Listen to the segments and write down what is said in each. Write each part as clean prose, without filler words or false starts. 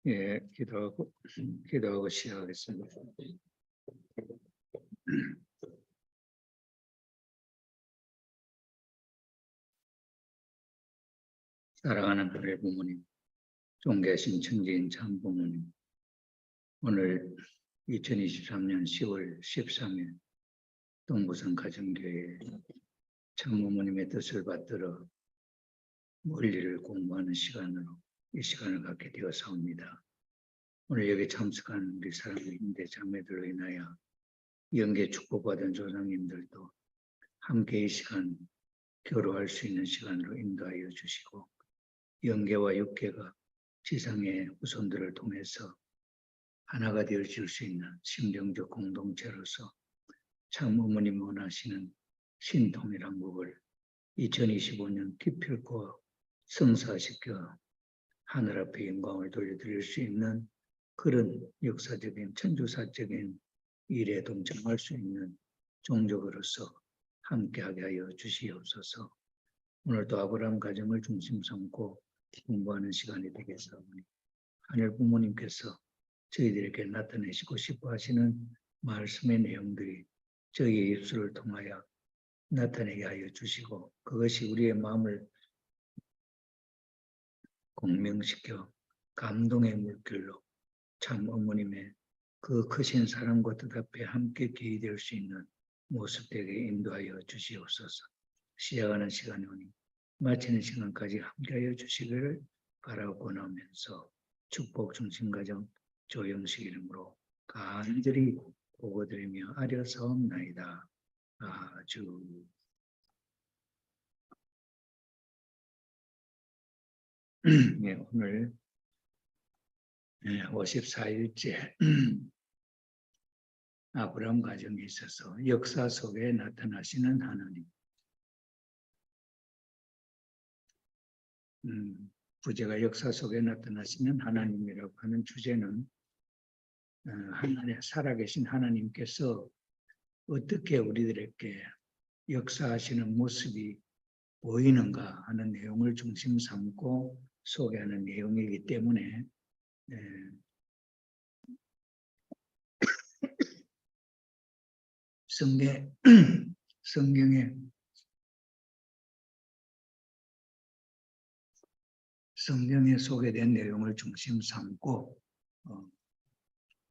예, 기도하고 시작하겠습니다. 사랑하는 하나님의 부모님, 존귀하신 천지인 참 부모님, 오늘 2023년 10월 13일 동부선 가정교회 참부모님의 뜻을 받들어 원리를 공부하는 시간으로 이 시간을 갖게 되어서옵니다. 오늘 여기 참석한 우리 사랑하는 형제 자매들로 인하여 영계 축복받은 조상님들도 함께 이 시간 교류할 수 있는 시간으로 인도하여 주시고, 영계와 육계가 지상의 후손들을 통해서 하나가 되어질 수 있는 심정적 공동체로서 참 어머님 원하시는 신통일한 법을 2025년 기필코 성사시켜 하늘 앞에 영광을 돌려드릴 수 있는 그런 역사적인 천주사적인 일에 동참할 수 있는 종족으로서 함께하게 하여 주시옵소서. 오늘도 아브라함 가정을 중심 삼고 공부하는 시간이 되겠사오니 하늘 부모님께서 저희들에게 나타내시고 싶어 하시는 말씀의 내용들이 저희의 입술을 통하여 나타내게 하여 주시고, 그것이 우리의 마음을 공명시켜 감동의 물결로 참 어머님의 그 크신 사랑과 뜻 앞에 함께 기이될 수 있는 모습되게 인도하여 주시옵소서. 시작하는 시간이 오니 마치는 시간까지 함께하여 주시기를 바라고 나오면서 축복 중심가정 조영식 이름으로 간절히 보고드리며 아뢰사옵나이다. 아주. 네, 오늘 54일째 아브라함 가정에 있어서 역사 속에 나타나시는 하나님. 부제가 역사 속에 나타나시는 하나님이라고 하는 주제는 하나님, 살아계신 하나님께서 어떻게 우리들에게 역사하시는 모습이 보이는가 하는 내용을 중심 삼고 소개하는 내용이기 때문에 성경에 소개된 내용을 중심 삼고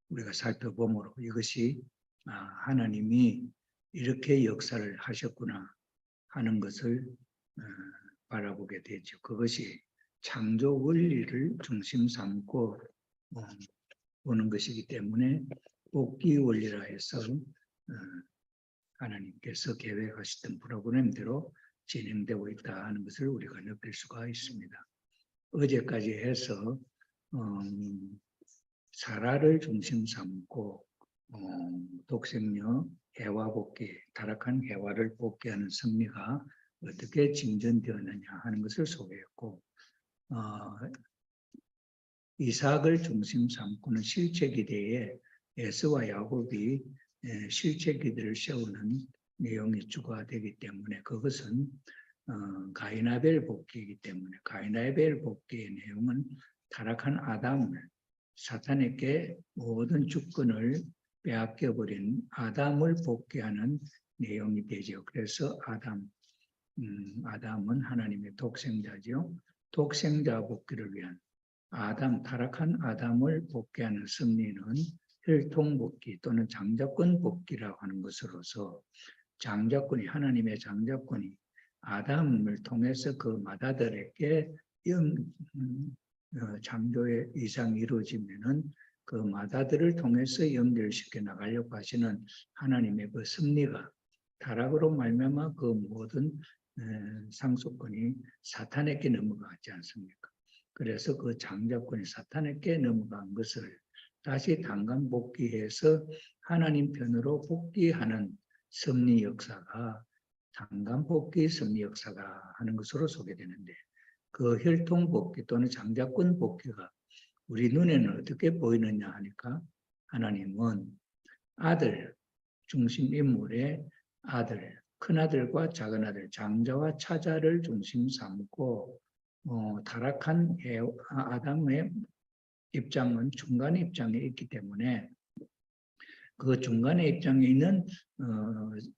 우리가 살펴보므로 이것이 하나님이 이렇게 역사를 하셨구나 하는 것을 바라보게 되죠. 그것이 창조 원리를 중심 삼고 보는 것이기 때문에 복귀 원리라 해서 하나님께서 계획하시던 프로그램대로 진행되고 있다 하는 것을 우리가 느낄 수가 있습니다. 어제까지 해서 사라를 중심 삼고 독생녀 해와 복귀, 타락한 해와를 복귀하는 승리가 어떻게 진전되었느냐 하는 것을 소개했고, 이삭을 중심 삼고는 실체기대에 에서와 야곱이 실체기대를 세우는 내용이 주가 되기 때문에 그것은 가인아벨 복귀이기 때문에 가인아벨 복귀의 내용은 타락한 아담을 사탄에게 모든 주권을 빼앗겨버린 아담을 복귀하는 내용이 되죠. 그래서 아담은 하나님의 독생자죠. 독생자 복귀를 위한 타락한 아담을 복귀하는 승리는 혈통 복귀 또는 장자권 복귀라고 하는 것으로서 장자권이 하나님의 장자권이 아담을 통해서 그 맏아들에게 창조의 이상이 이루어지면은 그 맏아들을 통해서 연결시켜 나가려고 하시는 하나님의 그 섭리가 타락으로 말미암아 그 모든 상속권이 사탄에게 넘어가지 않습니까? 그래서 그 장자권이 사탄에게 넘어간 것을 다시 단감 복귀해서 하나님 편으로 복귀하는 섭리 역사가 단감 복귀 섭리 역사가 하는 것으로 소개되는데, 그 혈통 복귀 또는 장자권 복귀가 우리 눈에는 어떻게 보이느냐 하니까 하나님은 아들 중심 인물의 아들, 큰아들과 작은아들, 장자와 차자를 중심 삼고 타락한 아담의 입장은 중간 입장에 있기 때문에 그 중간의 입장에 있는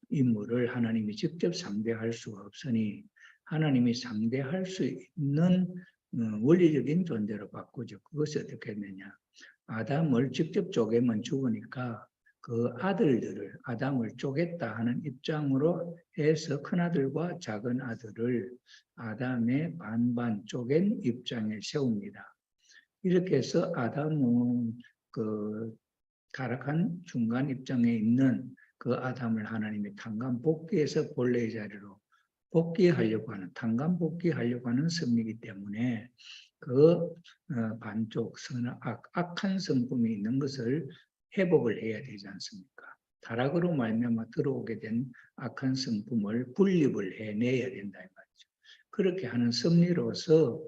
인물을 하나님이 직접 상대할 수가 없으니 하나님이 상대할 수 있는 원리적인 존재로 바꾸죠. 그것이 어떻게 했느냐. 아담을 직접 쪼개면 죽으니까 그 아들들을 아담을 쪼갰다 하는 입장으로 해서 큰아들과 작은 아들을 아담의 반반 쪼갠 입장에 세웁니다. 이렇게 해서 아담은 그 타락한 중간 입장에 있는 그 아담을 하나님이 탄감 복귀해서 본래의 자리로 복귀하려고 하는, 탄감 복귀하려고 하는 섭리이기 때문에 그 반쪽 악한 성품이 있는 것을 회복을 해야 되지 않습니까? 타락으로 말미암아 들어오게 된 악한 성품을 분립을 해내야 된다 이 말이죠. 그렇게 하는 섭리로서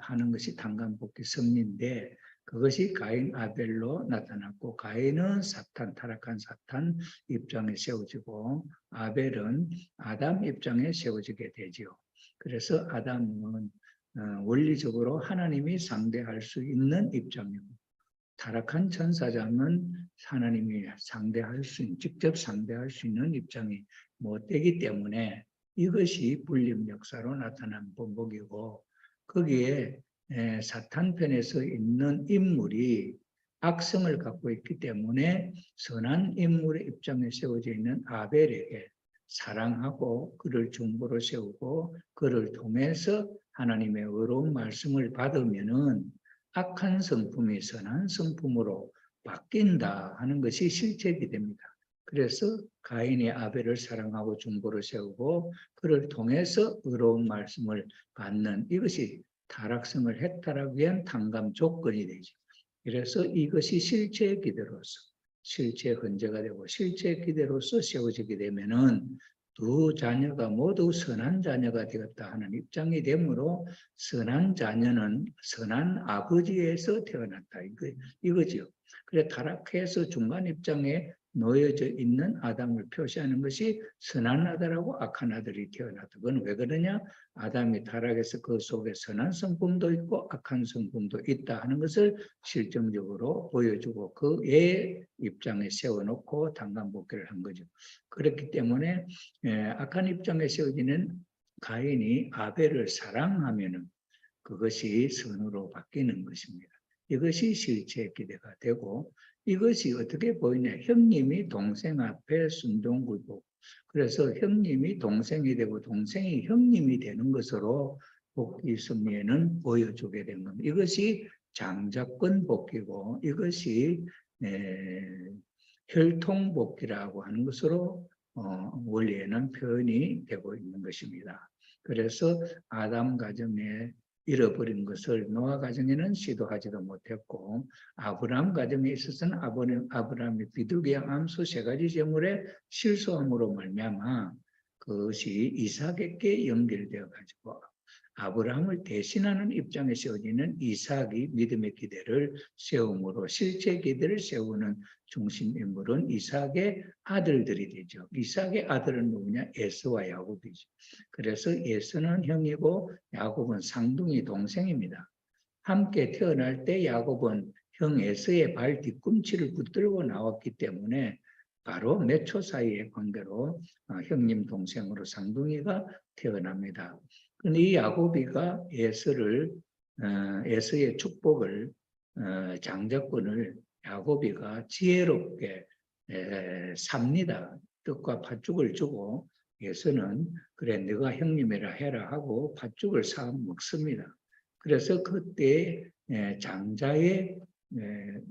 하는 것이 탄감 복귀 섭리인데 그것이 가인 아벨로 나타났고 가인은 사탄, 타락한 사탄 입장에 세워지고 아벨은 아담 입장에 세워지게 되죠. 그래서 아담은 원리적으로 하나님이 상대할 수 있는 입장이고 타락한 천사장은 하나님이 상대할 수 있는, 직접 상대할 수 있는 입장이 못 되기 때문에 이것이 분립 역사로 나타난 본복이고 거기에 사탄 편에서 있는 인물이 악성을 갖고 있기 때문에 선한 인물의 입장에 세워져 있는 아벨에게 사랑하고 그를 중보로 세우고 그를 통해서 하나님의 의로운 말씀을 받으면은 악한 성품이 선한 성품으로 바뀐다 하는 것이 실책이 됩니다. 그래서 가인이 아벨을 사랑하고 중보로 세우고 그를 통해서 의로운 말씀을 받는 이것이 타락성을 해탈하기 위한 탄감 조건이 되죠. 그래서 이것이 실체의 기대로서 실체의 헌재가 되고 실체의 기대로서 세워지게 되면은 두 자녀가 모두 선한 자녀가 되었다 하는 입장이 되므로 선한 자녀는 선한 아버지에서 태어났다 이거죠. 그래 타락해서 중간 입장에 놓여져 있는 아담을 표시하는 것이 선한 아들하고 악한 아들이 태어났다. 그건 왜 그러냐? 아담이 타락해서 그 속에 선한 성품도 있고 악한 성품도 있다 하는 것을 실정적으로 보여주고 그의 입장에 세워놓고 단감복귀를 한 거죠. 그렇기 때문에 악한 입장에 세워지는 가인이 아벨을 사랑하면은 그것이 선으로 바뀌는 것입니다. 이것이 실체의 기대가 되고 이것이 어떻게 보이냐. 형님이 동생 앞에 순종구고 그래서 형님이 동생이 되고 동생이 형님이 되는 것으로 복귀 섭리에는 보여주게 된 겁니다. 이것이 장자권 복귀고 이것이 혈통복귀라고 하는 것으로 원리에는 표현이 되고 있는 것입니다. 그래서 아담 가정에 잃어버린 것을 노아 가정에는 시도하지도 못했고 아브라함 가정에 있어서는 아브라함의 비둘기와 암소 세 가지 제물에 실수함으로 말미암아 그것이 이삭에게 연결되어 가지고 아브라함을 대신하는 입장에 세워지는 이삭이 믿음의 기대를 세움으로 실제 기대를 세우는 중심 인물은 이삭의 아들들이 되죠. 이삭의 아들은 누구냐? 에서와 야곱이죠. 그래서 에서는 형이고 야곱은 쌍둥이 동생입니다. 함께 태어날 때 야곱은 형 에서의 발 뒤꿈치를 붙들고 나왔기 때문에 바로 몇 초 사이의 관계로 형님 동생으로 쌍둥이가 태어납니다. 그런데 이 야곱이가 에서의 축복을 장자권을 야곱이가 지혜롭게 삽니다. 떡과 팥죽을 주고 에서는 그래 네가 형님이라 해라 하고 팥죽을 사 먹습니다. 그래서 그때 장자의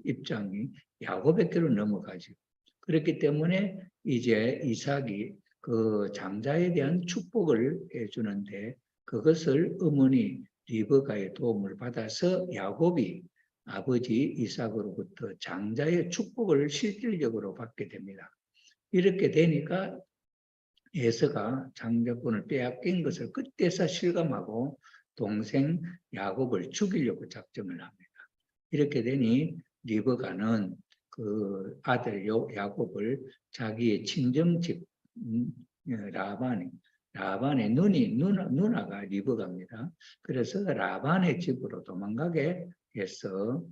입장이 야곱에게로 넘어가죠. 그렇기 때문에 이제 이삭이 그 장자에 대한 축복을 해주는데 그것을 어머니 리브가의 도움을 받아서 야곱이 아버지 이삭으로부터 장자의 축복을 실질적으로 받게 됩니다. 이렇게 되니까 에서가 장자권을 빼앗긴 것을 그때서 실감하고 동생 야곱을 죽이려고 작정을 합니다. 이렇게 되니 리브가는 그 아들 야곱을 자기의 친정집 라반의 누나가 리브가입니다. 그래서 라반의 집으로 도망가게 해서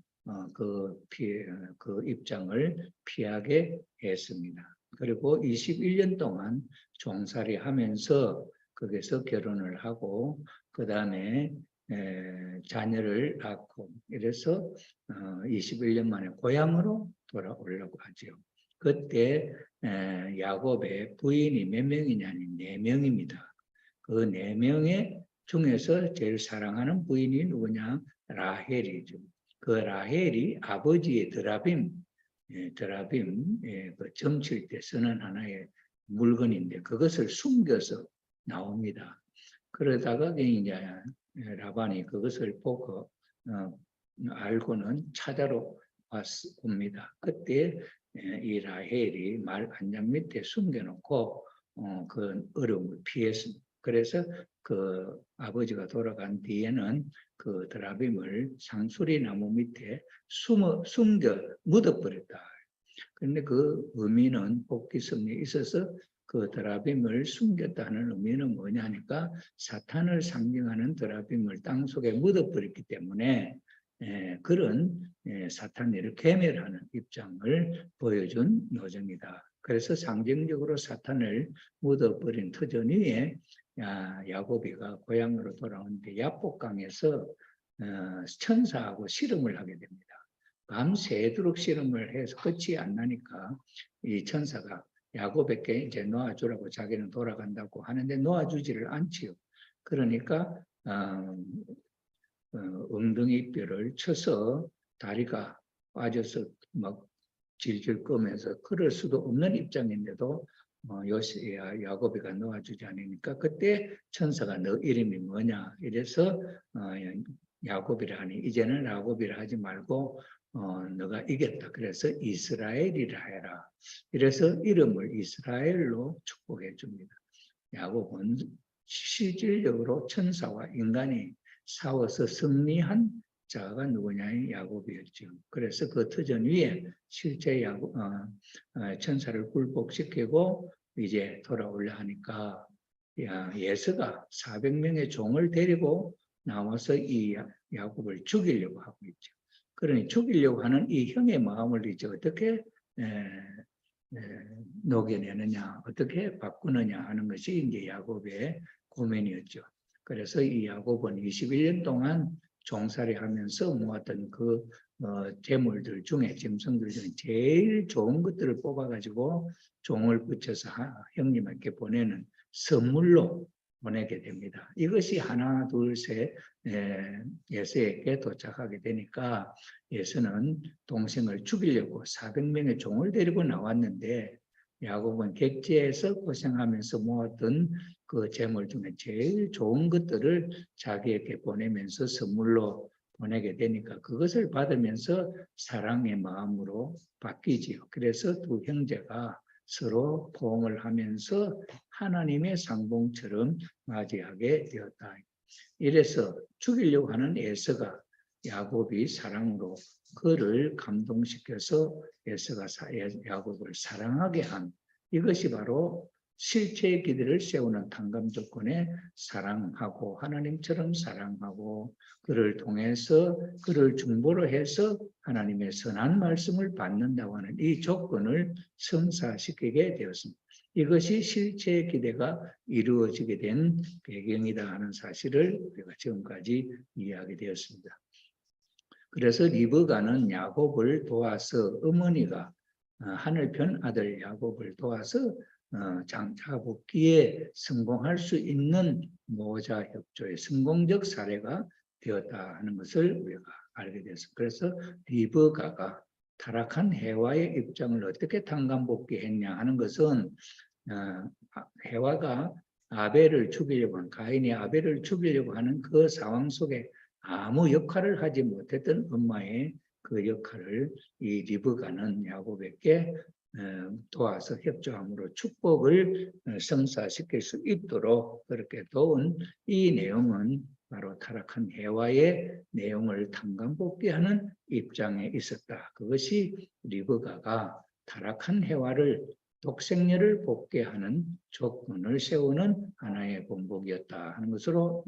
그 입장을 피하게 했습니다. 그리고 21년 동안 종살이 하면서 거기서 결혼을 하고 그 다음에 자녀를 낳고 이래서 21년 만에 고향으로 돌아오려고 하죠. 그때 야곱의 부인이 몇 명이냐니 4명입니다. 그 4명의 중에서 제일 사랑하는 부인이 누구냐? 라헬이죠. 그 라헬이 아버지의 드라빔 그 점칠 때 쓰는 하나의 물건인데 그것을 숨겨서 나옵니다. 그러다가 이제 라반이 그것을 보고 알고는 찾아러 옵니다. 그때 이 라헬이 말 한장 밑에 숨겨놓고 그 어려움을 피했습니다. 그래서 그 아버지가 돌아간 뒤에는 그 드라빔을 상수리 나무 밑에 숨겨 묻어버렸다. 그런데 그 의미는 복귀성에 있어서 그 드라빔을 숨겼다는 의미는 뭐냐니까 사탄을 상징하는 드라빔을 땅속에 묻어버렸기 때문에 그런 사탄을 괴멸하는 입장을 보여준 노정이다. 그래서 상징적으로 사탄을 묻어버린 터전 위에 야곱이가 고향으로 돌아오는데 야복강에서 천사하고 씨름을 하게 됩니다. 밤새도록 씨름을 해서 끝이 안 나니까 이 천사가 야곱에게 이제 놓아주라고 자기는 돌아간다고 하는데 놓아주지를 않지요. 그러니까 엉덩이 뼈를 쳐서 다리가 빠져서 막 질질 끄면서 그럴 수도 없는 입장인데도 야곱이가 놓아주지 않으니까 그때 천사가 너 이름이 뭐냐 이래서 야곱이라 하니 이제는 야곱이라 하지 말고 너가 이겼다. 그래서 이스라엘이라 해라. 이래서 이름을 이스라엘로 축복해 줍니다. 야곱은 실질적으로 천사와 인간이 싸워서 승리한 자가 누구냐? 야곱이었죠. 그래서 그 터전 위에 실제 천사를 굴복시키고 이제 돌아오려 하니까 예서가 400명의 종을 데리고 나와서 이 야곱을 죽이려고 하고 있죠. 그러니 죽이려고 하는 이 형의 마음을 이제 어떻게 녹여내느냐, 어떻게 바꾸느냐 하는 것이 이제 야곱의 고민이었죠. 그래서 이 야곱은 21년 동안 종살이 하면서 모았던 그 재물들 중에, 짐승들 중에 제일 좋은 것들을 뽑아가지고 종을 붙여서 형님에게 보내는 선물로 보내게 됩니다. 이것이 하나, 둘, 셋 예서에게 도착하게 되니까 예서는 동생을 죽이려고 400명의 종을 데리고 나왔는데 야곱은 객지에서 고생하면서 모았던 그 재물 중에 제일 좋은 것들을 자기에게 보내면서 선물로 보내게 되니까 그것을 받으면서 사랑의 마음으로 바뀌지요. 그래서 두 형제가 서로 포옹을 하면서 하나님의 상봉처럼 맞이하게 되었다. 이래서 죽이려고 하는 에서가 야곱이 사랑으로 그를 감동시켜서 에서가 야곱을 사랑하게 한 이것이 바로 실체의 기대를 세우는 tan감 조건에 사랑하고 하나님처럼 사랑하고 그를 통해서 그를 중보로 해서 하나님의 선한 말씀을 받는다고 하는 이 조건을 성사시키게 되었습니다. 이것이 실체의 기대가 이루어지게 된 배경이다 하는 사실을 우리가 지금까지 이해하게 되었습니다. 그래서 리브가는 야곱을 도와서 어머니가 하늘편 아들 야곱을 도와서 장차복귀에 성공할 수 있는 모자 협조의 성공적 사례가 되었다 하는 것을 우리가 알게 되었습니다. 그래서 리브가가 타락한 해와의 입장을 어떻게 tan감복귀했냐 하는 것은 해와가 아벨을 죽이려고 하는 가인이 아벨을 죽이려고 하는 그 상황 속에 아무 역할을 하지 못했던 엄마의 그 역할을 이 리브가는 야곱에게 도와서 협조함으로 축복을 성사시킬 수 있도록 그렇게 도운 이 내용은 바로 타락한 해와의 내용을 tan감복귀하는 입장에 있었다. 그것이 리브가가 타락한 해와를 독생녀를 복귀하는 조건을 세우는 하나의 본보기였다 하는 것으로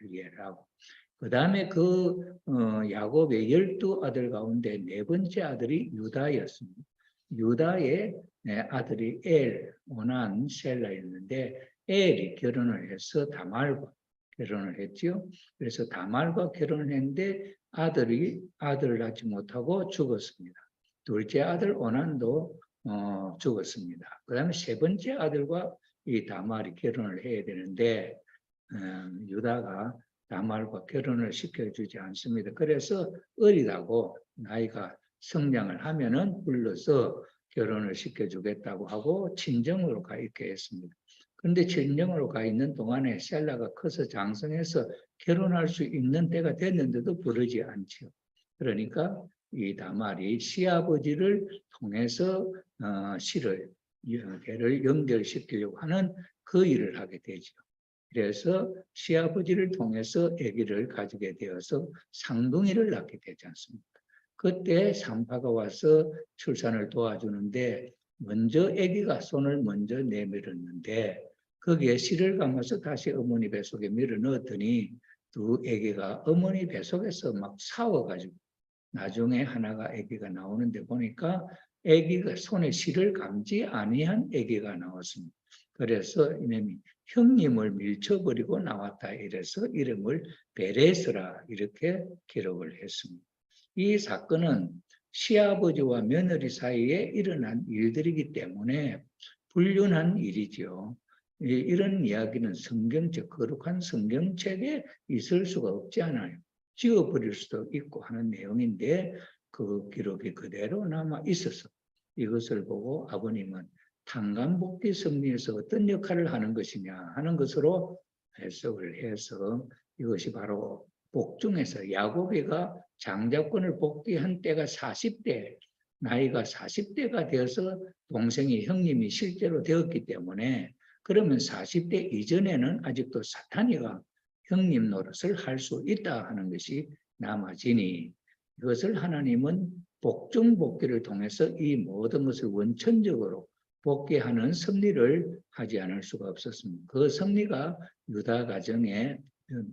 이해를 하고 그 다음에 야곱의 12아들 가운데 네 번째 아들이 유다였습니다. 유다의 아들이 엘, 오난, 셀라였는데 엘이 결혼을 해서 다말과 결혼을 했죠. 그래서 다말과 결혼을 했는데 아들을 낳지 못하고 죽었습니다. 둘째 아들 오난도 죽었습니다. 그 다음에 세 번째 아들과 이 다말이 결혼을 해야 되는데 유다가 다말과 결혼을 시켜주지 않습니다. 그래서 어리다고 나이가 성장을 하면은 불러서 결혼을 시켜주겠다고 하고 친정으로 가 있게 했습니다. 그런데 친정으로 가 있는 동안에 셀라가 커서 장성해서 결혼할 수 있는 때가 됐는데도 부르지 않죠. 그러니까 이 다말이 시아버지를 통해서 대를 연결시키려고 하는 그 일을 하게 되죠. 그래서 시아버지를 통해서 아기를 가지게 되어서 쌍둥이를 낳게 되지 않습니까? 그때 산파가 와서 출산을 도와주는데 먼저 아기가 손을 먼저 내밀었는데 거기에 실을 감아서 다시 어머니 뱃속에 밀어 넣었더니 두 아기가 어머니 뱃속에서 막 싸워가지고 나중에 하나가 아기가 나오는데 보니까 아기가 손에 실을 감지 아니한 아기가 나왔습니다. 그래서 이놈이 형님을 밀쳐버리고 나왔다 이래서 이름을 베레스라 이렇게 기록을 했습니다. 이 사건은 시아버지와 며느리 사이에 일어난 일들이기 때문에 불륜한 일이죠. 이런 이야기는 성경책, 거룩한 성경책에 있을 수가 없지 않아요. 지워버릴 수도 있고 하는 내용인데 그 기록이 그대로 남아 있어서 이것을 보고 아버님은 탄간복귀 섭리에서 어떤 역할을 하는 것이냐 하는 것으로 해석을 해서 이것이 바로 복중에서 야곱이가 장자권을 복귀한 때가 40대, 나이가 40대가 되어서 동생이 형님이 실제로 되었기 때문에 그러면 40대 이전에는 아직도 사탄이가 형님 노릇을 할 수 있다 하는 것이 남아지니 이것을 하나님은 복중복귀를 통해서 이 모든 것을 원천적으로 복귀하는 섭리를 하지 않을 수가 없었습니다. 그 섭리가 유다 가정의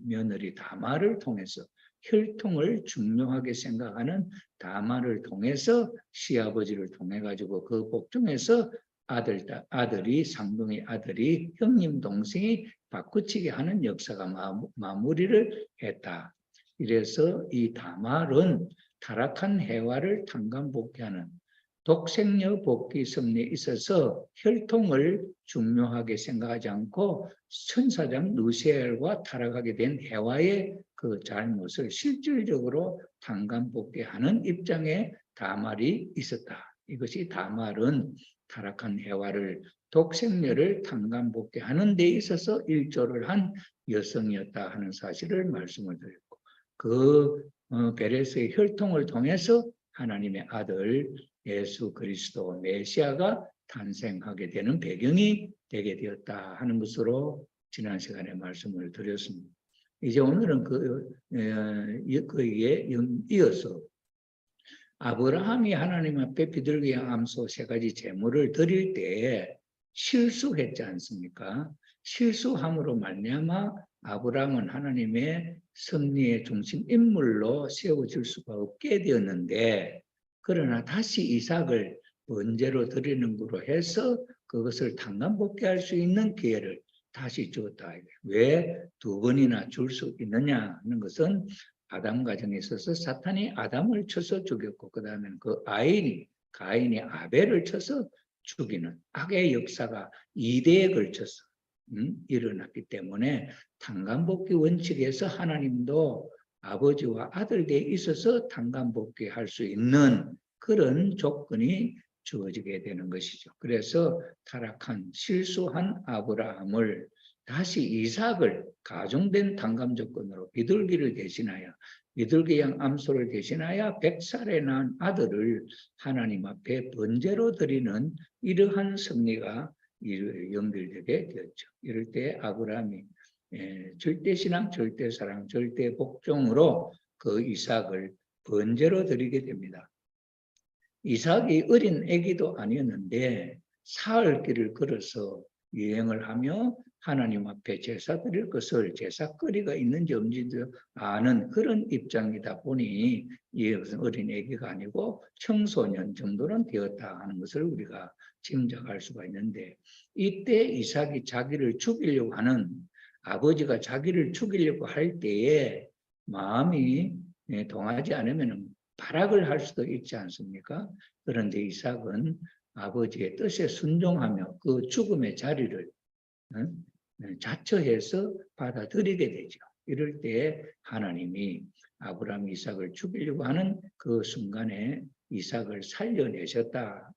며느리 다말을 통해서 혈통을 중요하게 생각하는 다말을 통해서 시아버지를 통해 가지고 그 복중에서 아들이 쌍둥이 아들이 형님 동생이 바꾸치게 하는 역사가 마무리를 했다. 이래서 이 다말은 타락한 해와를 탄간복귀하는 독생녀 복귀 섭리에 있어서 혈통을 중요하게 생각하지 않고 천사장 누시엘과 타락하게 된 해와의 그 잘못을 실질적으로 탄간복귀하는 입장에 다말이 있었다. 이것이 다말은 타락한 해와를 독생녀를 탄간복귀하는 데 있어서 일조를 한 여성이었다 하는 사실을 말씀을 드렸고 그 베레스의 혈통을 통해서 하나님의 아들 예수 그리스도 메시아가 탄생하게 되는 배경이 되게 되었다 하는 것으로 지난 시간에 말씀을 드렸습니다. 이제 오늘은 그에 이어서 아브라함이 하나님 앞에 비둘기 암소 3가지 제물을 드릴 때에 실수했지 않습니까? 실수함으로 말미암아 아브라함은 하나님의 섭리의 중심 인물로 세워질 수가 없게 되었는데 그러나 다시 이삭을 번제로 드리는 거로 해서 그것을 탄간복귀할 수 있는 기회를 다시 주었다. 왜 2번이나 줄 수 있느냐 하는 것은 아담 가정에 있어서 사탄이 아담을 쳐서 죽였고 그 다음에는 그 가인이 아벨을 쳐서 죽이는 악의 역사가 2대에 걸쳐서 일어났기 때문에 탄간복귀 원칙에서 하나님도 아버지와 아들에 있어서 탄간복귀할 수 있는 그런 조건이 주어지게 되는 것이죠. 그래서 타락한 실수한 아브라함을 다시 이삭을 가중된 탄감 조건으로 비둘기를 대신하여 비둘기 양 암소를 대신하여 100살에 낳은 아들을 하나님 앞에 번제로 드리는 이러한 섭리가 연결되게 되었죠. 이럴 때 아브라함이 절대신앙, 절대사랑, 절대복종으로 그 이삭을 번제로 드리게 됩니다. 이삭이 어린 아기도 아니었는데 사흘 길을 걸어서 여행을 하며 하나님 앞에 제사 드릴 것을 제사거리가 있는지 없는지 아는 그런 입장이다 보니 이 어린 아기가 아니고 청소년 정도는 되었다 하는 것을 우리가 짐작할 수가 있는데, 이때 이삭이 자기를 죽이려고 하는, 아버지가 자기를 죽이려고 할 때에 마음이 동하지 않으면 발악을 할 수도 있지 않습니까? 그런데 이삭은 아버지의 뜻에 순종하며 그 죽음의 자리를 자처해서 받아들이게 되죠. 이럴 때 하나님이 아브라함 이삭을 죽이려고 하는 그 순간에 이삭을 살려내셨다.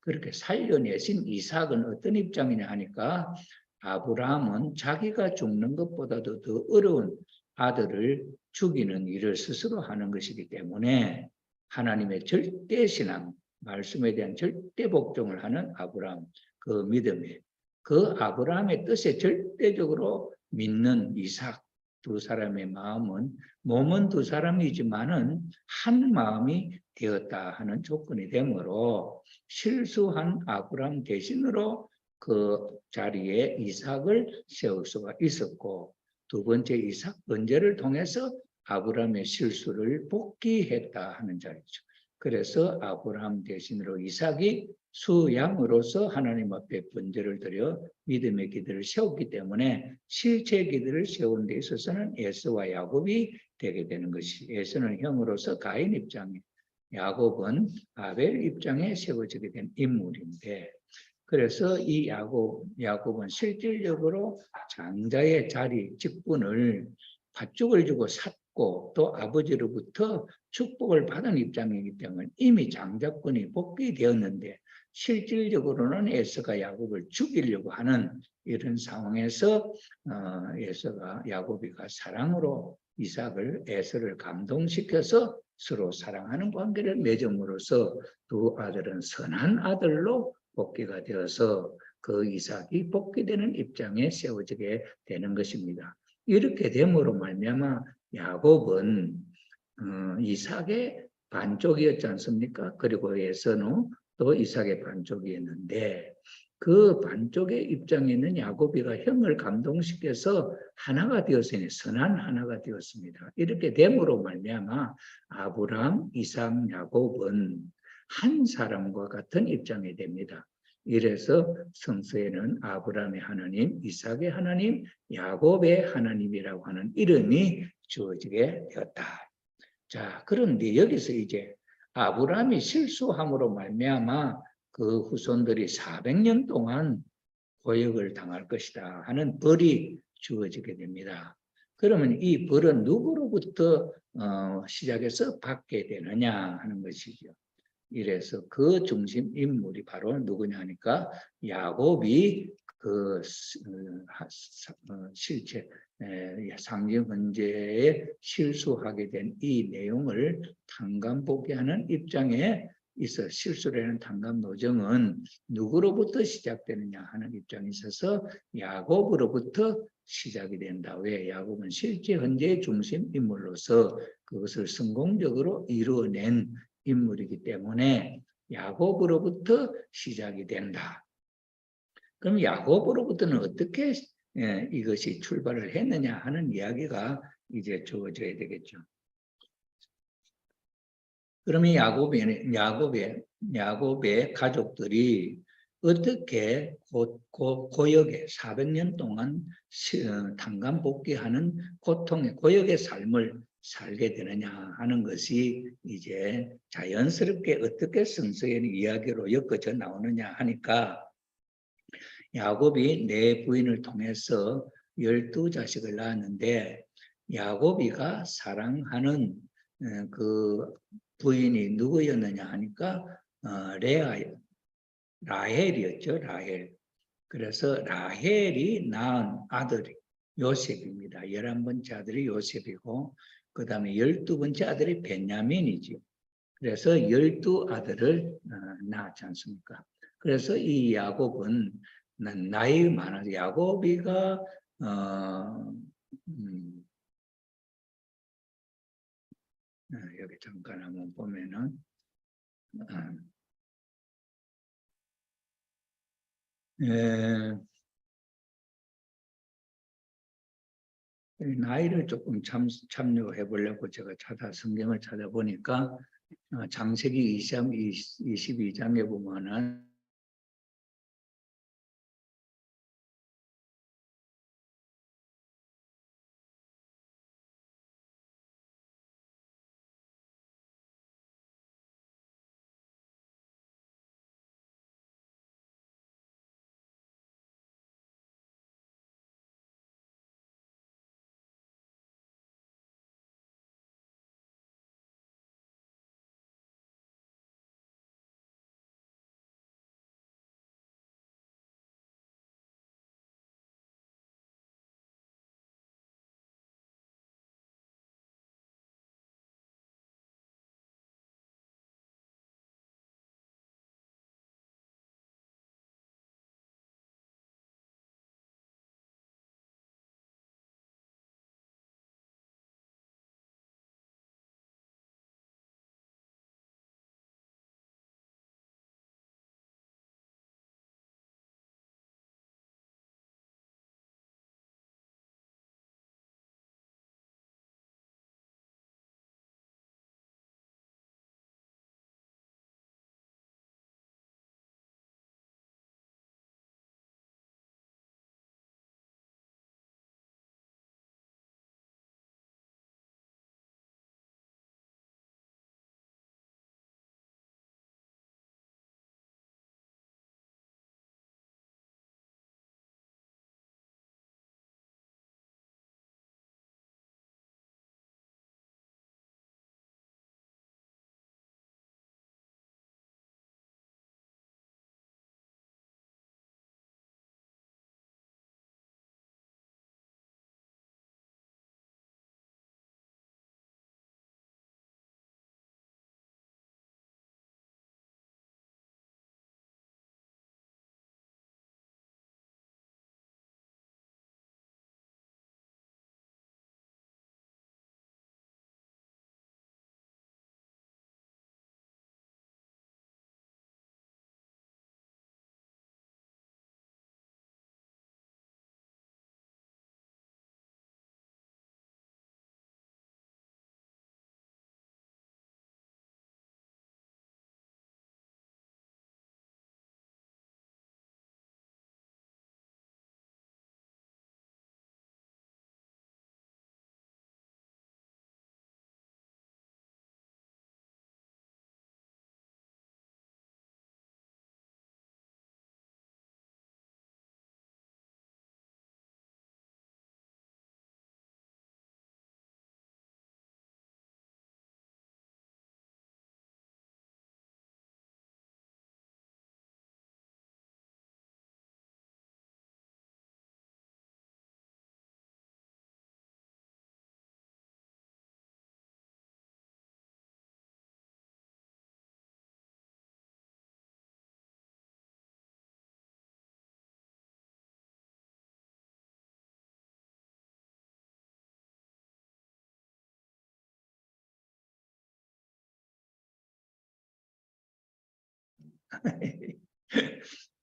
그렇게 살려내신 이삭은 어떤 입장이냐 하니까, 아브라함은 자기가 죽는 것보다도 더 어려운 아들을 죽이는 일을 스스로 하는 것이기 때문에 하나님의 절대 신앙, 말씀에 대한 절대 복종을 하는 아브라함, 그 믿음에, 그 아브라함의 뜻에 절대적으로 믿는 이삭, 두 사람의 마음은, 몸은 두 사람이지만은 한 마음이 되었다 하는 조건이 되므로 실수한 아브라함 대신으로 그 자리에 이삭을 세울 수가 있었고, 두 번째 이삭 번제를 통해서 아브라함의 실수를 복귀했다 하는 자리죠. 그래서 아브라함 대신으로 이삭이 수양으로서 하나님 앞에 번제를 드려 믿음의 기도를 세웠기 때문에 실제 기도를 세우는 데 있어서는 에서와 야곱이 되게 되는 것이, 에서는 형으로서 가인 입장에, 야곱은 아벨 입장에 세워지게 된 인물인데, 그래서 이 야곱은 실질적으로 장자의 자리, 직분을 팥죽을 주고 샀고 또 아버지로부터 축복을 받은 입장이기 때문에 이미 장자권이 복귀되었는데, 실질적으로는 에서가 야곱을 죽이려고 하는 이런 상황에서 에서가 야곱이가 사랑으로 이삭을, 에서를 감동시켜서 서로 사랑하는 관계를 맺음으로써 두 아들은 선한 아들로 복귀가 되어서 그 이삭이 복귀되는 입장에 세워지게 되는 것입니다. 이렇게 됨으로 말미암아 야곱은 이삭의 반쪽이었지 않습니까? 그리고 에서는 또 이삭의 반쪽이었는데, 그 반쪽의 입장에 있는 야곱이가 형을 감동시켜서 하나가 되었으니 선한 하나가 되었습니다. 이렇게 됨으로 말미암아 아브라함, 이삭, 야곱은 한 사람과 같은 입장이 됩니다. 이래서 성서에는 아브라함의 하나님, 이삭의 하나님, 야곱의 하나님이라고 하는 이름이 주어지게 되었다. 자, 그런데 여기서 이제 아브라함이 실수함으로 말미암아 그 후손들이 400년 동안 고역을 당할 것이다 하는 벌이 주어지게 됩니다. 그러면 이 벌은 누구로부터 시작해서 받게 되느냐 하는 것이죠. 이래서 그 중심 인물이 바로 누구냐 하니까 야곱이 그 실체 상징 헌재에 실수하게 된 이 내용을 탕감보게 하는 입장에 있어 실수를 하는 탕감 노정은 누구로부터 시작되느냐 하는 입장에 있어서 야곱으로부터 시작이 된다. 왜? 야곱은 실제 헌재의 중심 인물로서 그것을 성공적으로 이루어낸 인물이기 때문에 야곱으로부터 시작이 된다. 그럼 야곱으로부터는 어떻게 이것이 출발을 했느냐 하는 이야기가 이제 주어져야 되겠죠. 그러면 야곱의 가족들이 어떻게 고역에 400년 동안 탕감복귀하는 고통의 고역의 삶을 살게 되느냐 하는 것이 이제 자연스럽게 어떻게 성서의 이야기로 엮어져 나오느냐 하니까, 야곱이 네 부인을 통해서 12자식을 낳았는데 야곱이가 사랑하는 그 부인이 누구였느냐 하니까 라헬이었죠. 라헬. 그래서 라헬이 낳은 아들이 요셉입니다. 11번째 아들이 요셉이고 그 다음에 12번째 아들이 베냐민이지. 그래서 12아들을 낳았지 않습니까? 그래서 이 야곱은 나이 많아서 야곱이가 여기 잠깐 한번 보면은 나이를 조금 참여해 보려고 제가 성경을 찾아보니까 창세기 22장에 보면은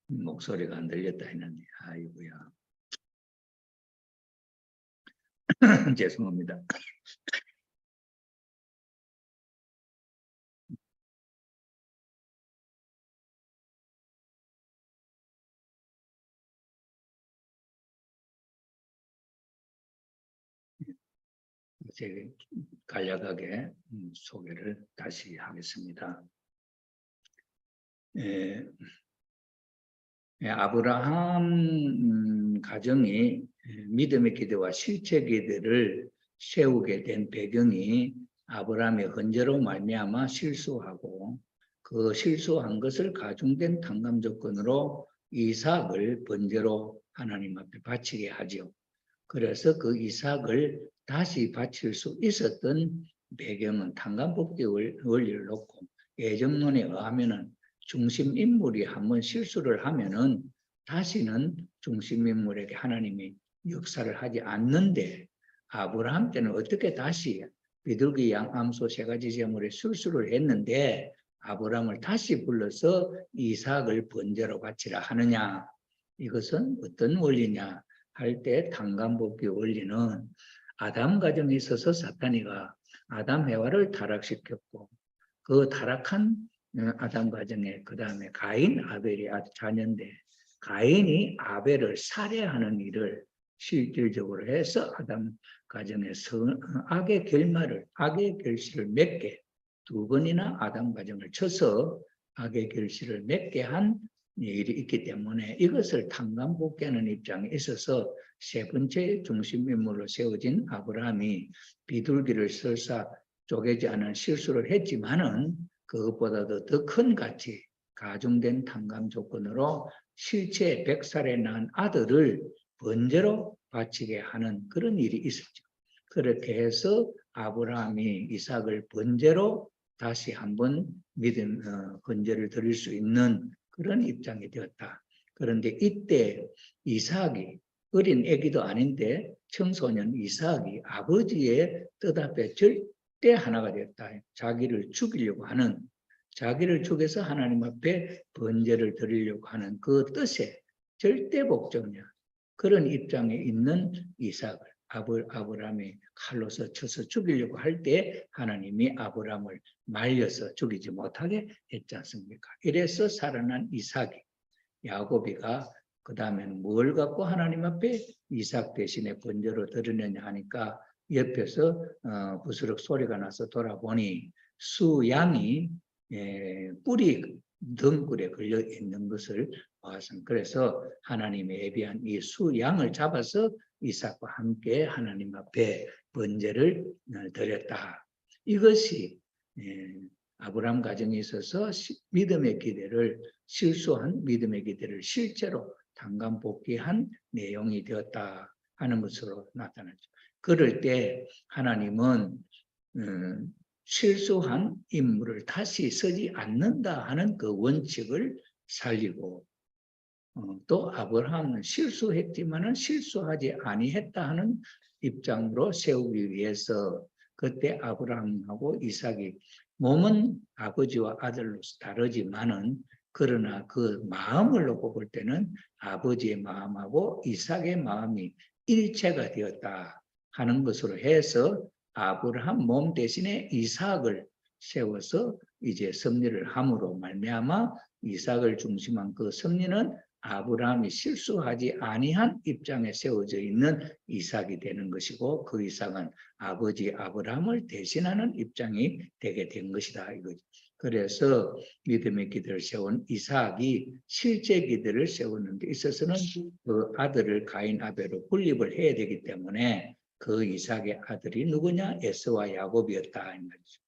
목소리가 안 들렸다 했는데 아이고야. 죄송합니다. 제가 간략하게 소개를 다시 하겠습니다. 아브라함 가정이 믿음의 기대와 실체 기대를 세우게 된 배경이 아브라함의 헌재로 말미암아 실수하고 그 실수한 것을 가중된 탕감 조건으로 이삭을 번제로 하나님 앞에 바치게 하죠. 그래서 그 이삭을 다시 바칠 수 있었던 배경은 탕감법계 원리를 놓고 예정론에 의하면은 중심 인물이 한번 실수를 하면은 다시는 중심 인물에게 하나님이 역사를 하지 않는데 아브라함 때는 어떻게 다시 비둘기 양 암소 세 가지 제물에 실수를 했는데 아브라함을 다시 불러서 이삭을 번제로 바치라 하느냐, 이것은 어떤 원리냐 할 때 탕감법계 원리는 아담 가정에 있어서 사탄이가 아담 해와를 타락시켰고 그 타락한 아담 가정에 그 다음에 가인 아벨이 자녀인데 가인이 아벨을 살해하는 일을 실질적으로 해서 아담 가정에 악의 결실을 맺게 두 번이나 아담 가정을 쳐서 악의 결실을 맺게 한 일이 있기 때문에 이것을 탕감복귀하는 입장에 있어서 세 번째 중심 인물로 세워진 아브라함이 비둘기를 설사 쪼개지 않은 실수를 했지만은 그것보다도 더 큰 가치, 가중된 탕감 조건으로 실제 100살에 낳은 아들을 번제로 바치게 하는 그런 일이 있었죠. 그렇게 해서 아브라함이 이삭을 번제로 다시 한번 번제를 드릴 수 있는 그런 입장이 되었다. 그런데 이때 이삭이 어린 아기도 아닌데 청소년 이삭이 아버지의 뜻 앞에 절대 하나가 되었다. 자기를 죽여서 하나님 앞에 번제를 드리려고 하는 그 뜻에 절대 복종이야. 그런 입장에 있는 이삭을 아브라함이 칼로서 쳐서 죽이려고 할 때 하나님이 아브라함을 말려서 죽이지 못하게 했지 않습니까? 이래서 살아난 이삭이 야곱이가 그 다음에는 뭘 갖고 하나님 앞에 이삭 대신에 번제로 드리느냐 하니까 옆에서 부스럭 소리가 나서 돌아보니 수양이 뿔이 등굴에 걸려 있는 것을 봤습니다. 그래서 하나님의 예비한 이 수양을 잡아서 이삭과 함께 하나님 앞에 번제를 드렸다. 이것이 아브라함 가정에 있어서 실수한 믿음의 기대를 실제로 탕감복귀한 내용이 되었다 하는 것으로 나타나죠. 그럴 때 하나님은 실수한 인물을 다시 쓰지 않는다 하는 그 원칙을 살리고 또 아브라함은 실수했지만은 실수하지 아니했다 하는 입장으로 세우기 위해서 그때 아브라함하고 이삭이 몸은 아버지와 아들로서 다르지만은 그러나 그 마음을 놓고 볼 때는 아버지의 마음하고 이삭의 마음이 일체가 되었다 하는 것으로 해서 아브라함 몸 대신에 이삭을 세워서 이제 섭리를 함으로 말미암아 이삭을 중심한 그 섭리는 아브라함이 실수하지 아니한 입장에 세워져 있는 이삭이 되는 것이고 그 이삭은 아버지 아브라함을 대신하는 입장이 되게 된 것이다 이거죠. 그래서 믿음의 기대를 세운 이삭이 실제 기대를 세우는 데 있어서는 그 아들을 가인 아벨로 분립을 해야 되기 때문에 그 이삭의 아들이 누구냐? 에서와 야곱이었다 하는 거죠.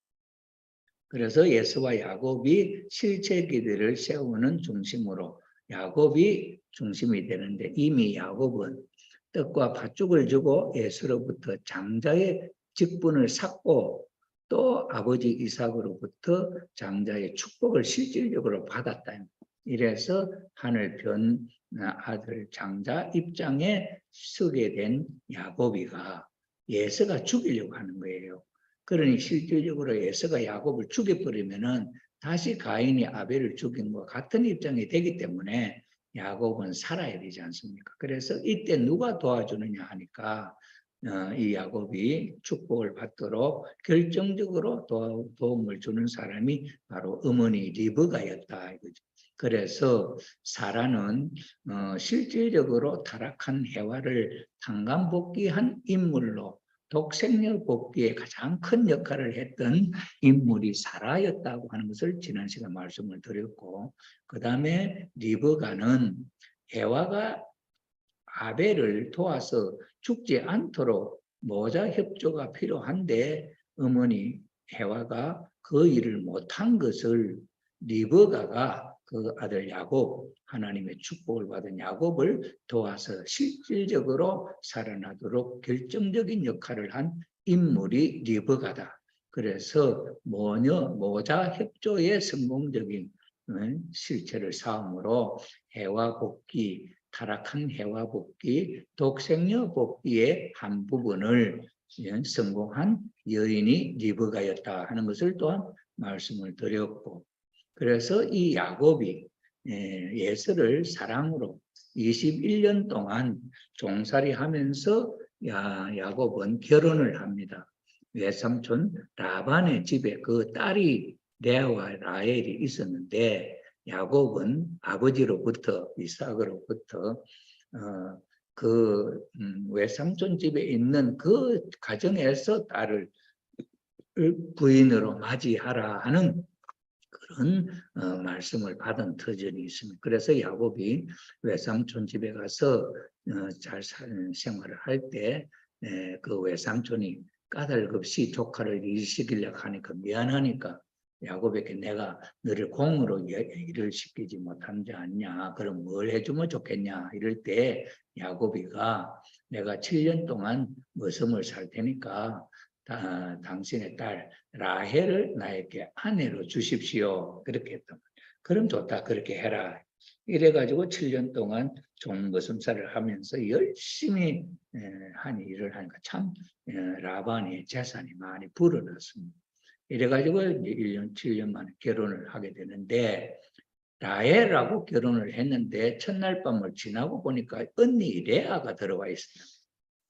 그래서 에서와 야곱이 실제 기대를 세우는 중심으로 야곱이 중심이 되는데 이미 야곱은 떡과 팥죽을 주고 에서로부터 장자의 직분을 삭고 또 아버지 이삭으로부터 장자의 축복을 실질적으로 받았다. 이래서 하늘 편 아들 장자 입장에 서게 된 야곱이가 에서가 죽이려고 하는 거예요. 그러니 실질적으로 에서가 야곱을 죽여버리면은 다시 가인이 아벨을 죽인 것과 같은 입장이 되기 때문에 야곱은 살아야 되지 않습니까? 그래서 이때 누가 도와주느냐 하니까 이 야곱이 축복을 받도록 결정적으로 도움을 주는 사람이 바로 어머니 리브가였다 이거죠. 그래서 사라는 실질적으로 타락한 해와를 탕감복귀한 인물로 독생녀 복귀에 가장 큰 역할을 했던 인물이 사라였다고 하는 것을 지난 시간 말씀을 드렸고 그 다음에 리브가는 해와가 아벨을 도와서 죽지 않도록 모자 협조가 필요한데 어머니 해와가 그 일을 못한 것을 리브가가 그 아들 야곱 하나님의 축복을 받은 야곱을 도와서 실질적으로 살아나도록 결정적인 역할을 한 인물이 리브가다. 그래서 모자 협조의 성공적인 실체를 쌓음으로 해와 복귀 타락한 해와 복귀, 독생녀 복귀의 한 부분을 성공한 여인이 리브가였다 하는 것을 또한 말씀을 드렸고 그래서 이 야곱이 예서를 사랑으로 21년 동안 종살이 하면서 야곱은 결혼을 합니다. 외삼촌 라반의 집에 그 딸이 레아와 라헬이 있었는데 야곱은 아버지로부터 이삭으로부터 외삼촌 집에 있는 그 가정에서 딸을 부인으로 맞이하라 하는 그런 말씀을 받은 터전이 있습니다. 그래서 야곱이 외삼촌 집에 가서 잘 생활을 할 때 그 외삼촌이 까닭없이 조카를 일시키려고 하니까 미안하니까 야곱에게 내가 너를 공으로 일을 시키지 못하지 않냐, 그럼 뭘 해주면 좋겠냐 이럴 때 야곱이가 내가 7년 동안 머슴을 살 테니까 당신의 딸 라헬을 나에게 아내로 주십시오. 그렇게 했던. 그럼 좋다. 그렇게 해라. 이래가지고 7년 동안 종머슴살을 하면서 열심히 한 일을 하니까 참 라반의 재산이 많이 불어났습니다. 이래가지고 1년, 7년 만에 결혼을 하게 되는데 라헬하고 결혼을 했는데 첫날 밤을 지나고 보니까 언니 레아가 들어와 있습니다.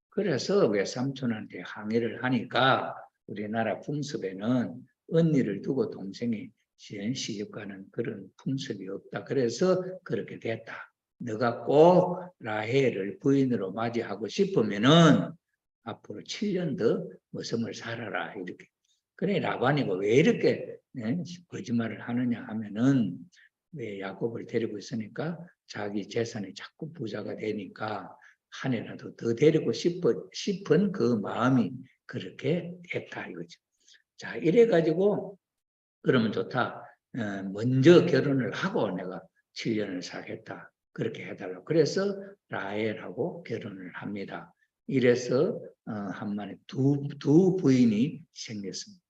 그래서 외삼촌한테 항의를 하니까 우리나라 풍습에는 언니를 두고 동생이 시집가는 그런 풍습이 없다. 그래서 그렇게 됐다. 너가 꼭 라헬을 부인으로 맞이하고 싶으면은 앞으로 7년 더 머슴을 살아라. 이렇게. 그래 라반이고 왜 이렇게 거짓말을 하느냐 하면은 왜 야곱을 데리고 있으니까 자기 재산이 자꾸 부자가 되니까 한 해라도 더 데리고 싶은 그 마음이 그렇게 됐다 이거죠. 자, 이래가지고 그러면 좋다. 먼저 결혼을 하고 내가 7년을 살겠다. 그렇게 해달라고. 그래서 라헬하고 결혼을 합니다. 이래서 한만에 두 부인이 생겼습니다.